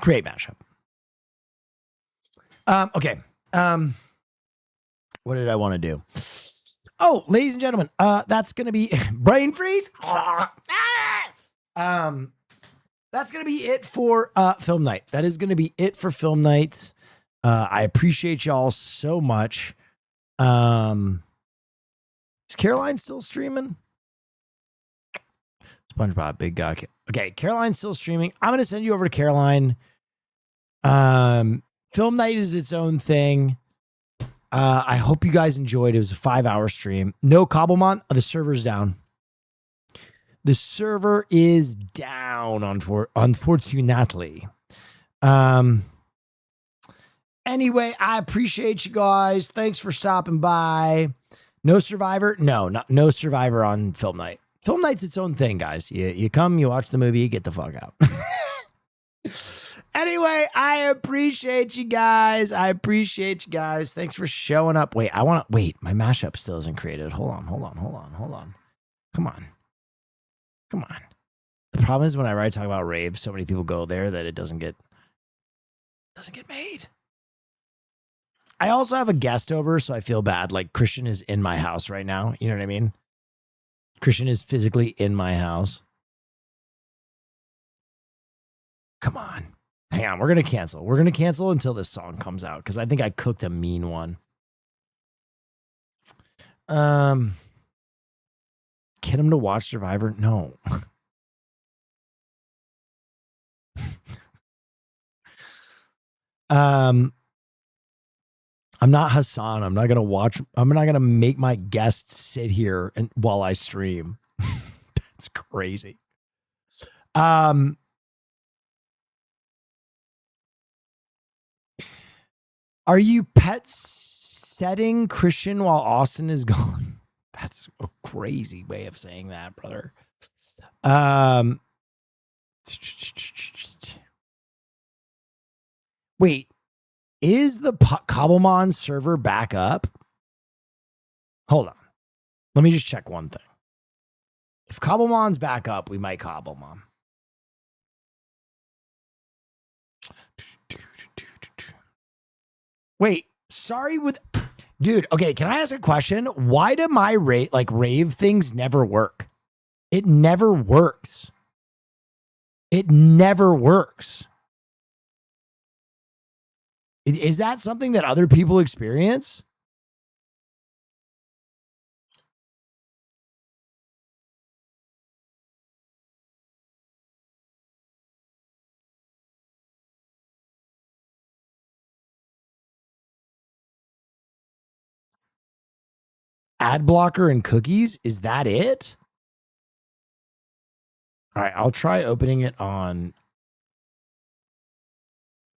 Great mashup. Okay. What did I want to do? Oh, ladies and gentlemen, that's gonna be brain freeze. That's gonna be it for film night. That is gonna be it for film night. I appreciate y'all so much. Is Caroline still streaming? SpongeBob, big guy. Okay, Caroline's still streaming. I'm gonna send you over to Caroline. Film night is its own thing. I hope you guys enjoyed. It was a 5-hour stream. No Cobblemont. The server's down. The server is down, unfortunately. Anyway, I appreciate you guys. Thanks for stopping by. No Survivor? No Survivor on film night. Film night's its own thing, guys. You come, you watch the movie, you get the fuck out. Anyway, I appreciate you guys. Thanks for showing up. Wait, my mashup still isn't created. Hold on. Come on. The problem is when I talk about rave, so many people go there that it doesn't get made. I also have a guest over, so I feel bad. Like Christian is in my house right now. You know what I mean? Christian is physically in my house. Come on. Hang on. We're going to cancel. We're going to cancel until this song comes out because I think I cooked a mean one. Get him to watch Survivor? No. I'm not Hassan. I'm not going to make my guests sit here while I stream. That's crazy. Are you pet setting Christian while Austin is gone? That's a crazy way of saying that, brother. Wait, is the Cobblemon server back up? Hold on. Let me just check one thing. If Cobblemon's back up, we might Cobblemon. Wait, dude, okay, can I ask a question? Why do my rave things never work? It never works. Is that something that other people experience? Ad blocker and cookies? Is that it? All right, I'll try opening it on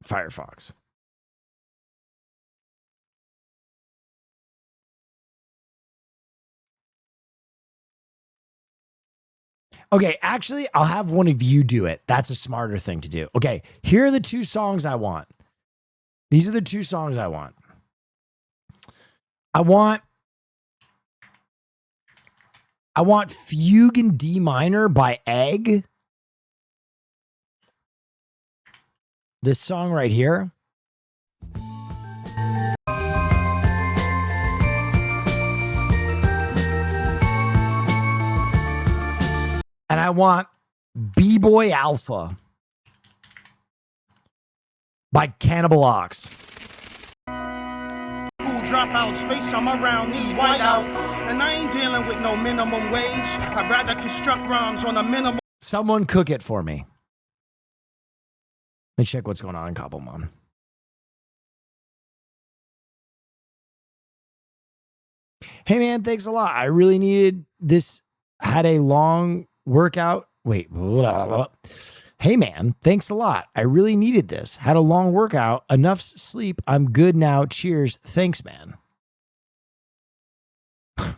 Firefox. Okay, actually, I'll have one of you do it. That's a smarter thing to do. Okay, here are the two songs I want. These are the two songs I want. I want Fugue in D minor by Egg. This song right here. And I want B-Boy Alpha by Cannibal Ox. Dropout space, I'm around, need whiteout. And I ain't dealing with no minimum wage. I'd rather construct rhymes on a minimum. Someone cook it for me. Let me check what's going on in Cobblemon. Hey man, thanks a lot. I really needed this. Had a long workout. Wait. Blah, blah. Hey, man, thanks a lot. I really needed this. Had a long workout. Enough sleep. I'm good now. Cheers. Thanks, man. All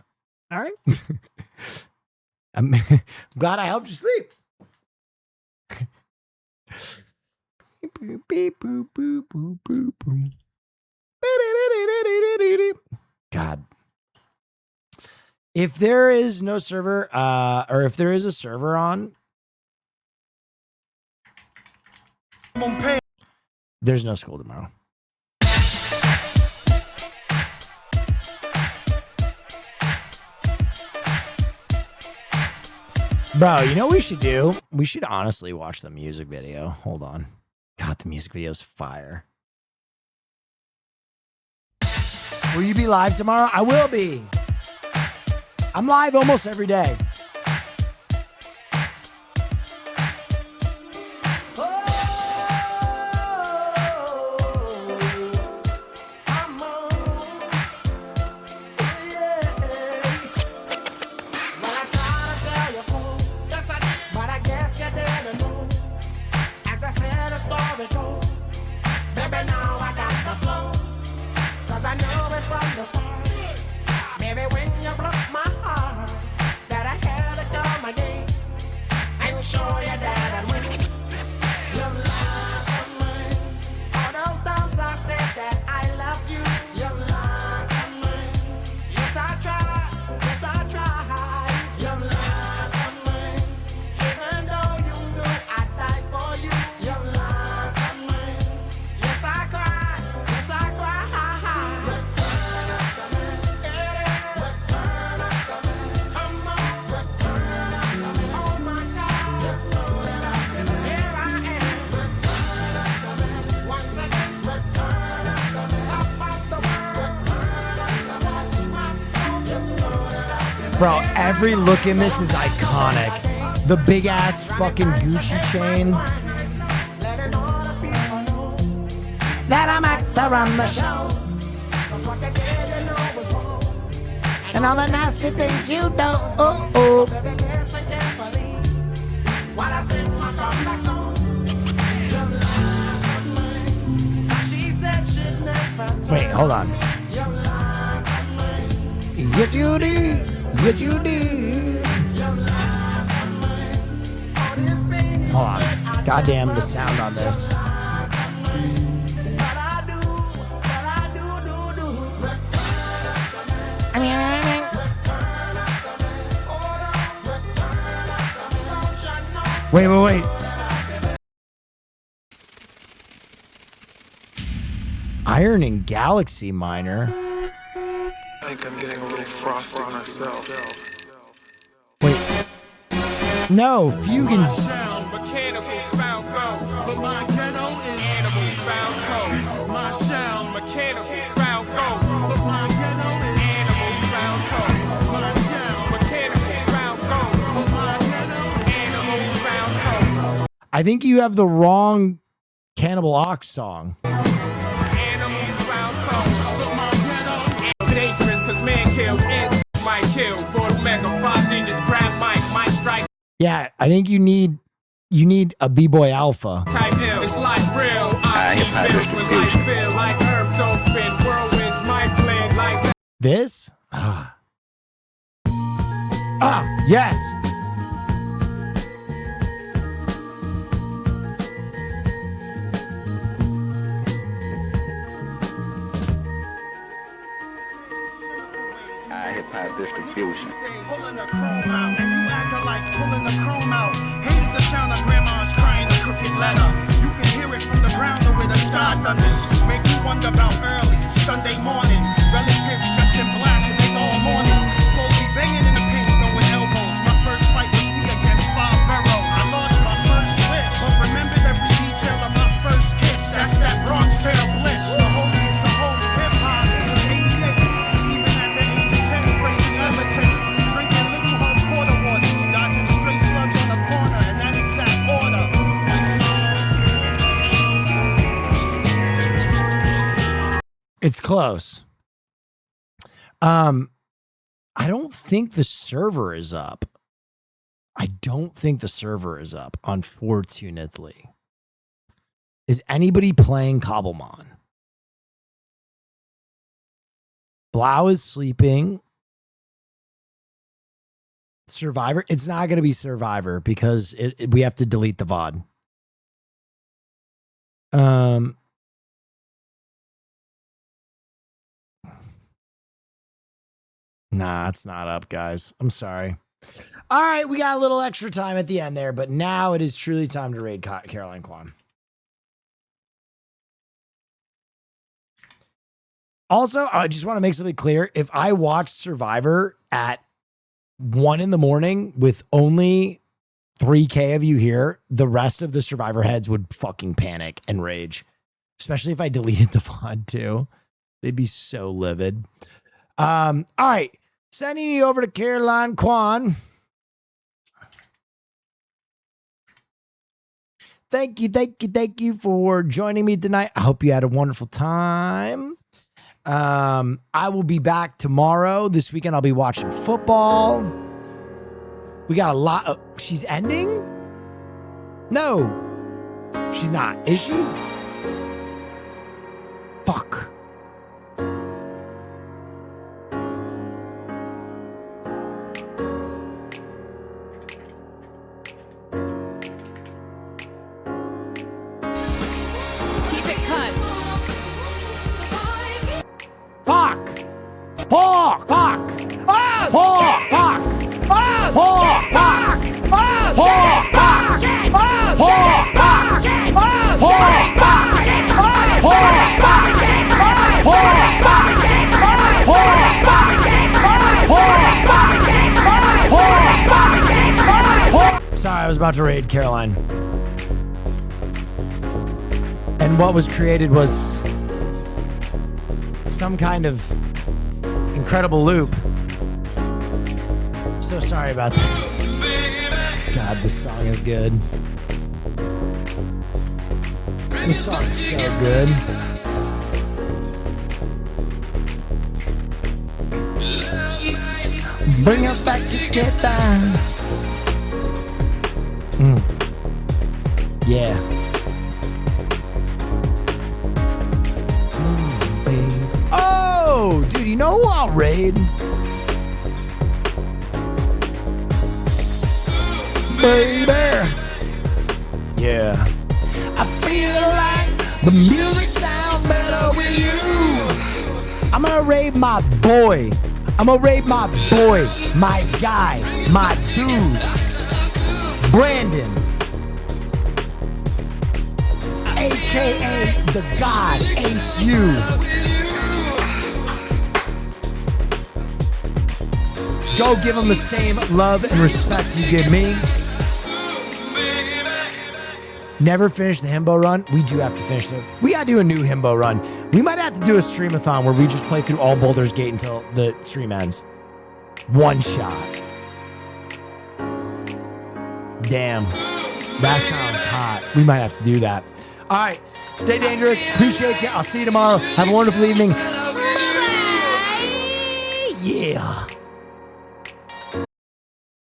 right. I'm glad I helped you sleep. God. If there is no server, or if there is a server on, there's no school tomorrow. Bro, you know what we should do? We should honestly watch the music video. Hold on. God, the music video is fire. Will you be live tomorrow? I will be. I'm live almost every day. Bro, every look in this is iconic. The big ass fucking Gucci chain. That I'm actor on the show. And all the nasty things you do. Oh, oh. Wait, hold on. Yes, you did. Yes, you did. Hold on. Goddamn the sound on this. Wait. Iron and Galaxy Miner. I think I'm getting a little frosty myself. Wait. No, Fugan. Mechanical found gold, but my ghetto is animal found toad. My sound, mechanical found gold, but my ghetto is animal found toad. My sound, mechanical found gold, but my ghetto is animal found toad. I think you have the wrong Cannibal Ox song. Animal found toad, but my ghetto is dangerous 'cause man kills ants might kill for the mega 5 digits. Grab mic strike. Yeah, I think you need a B-Boy Alpha. Type ill, it's like real. I feels when life feel like earth don't spin. Whirlwinds might blend like This? Yes. Hip-hop distribution. Pulling the chrome out, and you acting like pulling the chrome out. Hated the sound of grandma's crying a crooked letter. You can hear it from the ground or where the sky thunders. Make you wonder about early Sunday morning. Relatives dressed in black and they all mourning. Flows be banging in the paint, throwing elbows. My first fight was me against 5 boroughs. I lost my first wish, but remembered every detail of my first kiss. That's that Bronx tale bliss. The holiest of holy hip-hop. It was 88. Even at the age of 10, phrases levitate. Drinking little hard quarter waters. Dodging stray slugs on the corner in that exact order. It's close. I don't think the server is up. I don't think the server is up, unfortunately. Is anybody playing Cobblemon? Blau is sleeping. Survivor. It's not going to be Survivor because we have to delete the VOD. Nah, it's not up, guys. I'm sorry. All right, we got a little extra time at the end there, but now it is truly time to raid Caroline Kwan. Also, I just want to make something clear. If I watched Survivor at 1 a.m. with only 3K of you here, the rest of the Survivor heads would fucking panic and rage. Especially if I deleted the VOD too. They'd be so livid. All right. Sending you over to Caroline Kwan. Thank you for joining me tonight. I hope you had a wonderful time. I will be back tomorrow. This weekend I'll be watching football. We got a lot of... She's ending? No. She's not. Is she? Fuck. Keep it cut. Fuck! Fuck! Fuck! Oh, fuck! Fuck! Oh, fuck! Fuck! Oh, fuck! Fuck! Sorry, I was about to raid Caroline. And what was created was some kind of incredible loop. So sorry about that. God, this song is good. This song's so good. Bring us back together. Yeah. Babe. Oh, dude, you know who I'll raid? Baby. Yeah. I feel like the music sounds better with you. I'm gonna raid my boy. I'm gonna raid my boy, my guy, my dude, Brandon, aka the God Ace U. Go give him the same love and respect you give me. Never finished the himbo run. We do have to finish it. We gotta do a new himbo run. We might have to do a streamathon where we just play through all Baldur's Gate until the stream ends. One shot. Damn. That sounds hot. We might have to do that. All right. Stay dangerous. Appreciate you. I'll see you tomorrow. Have a wonderful evening. Bye-bye. Yeah.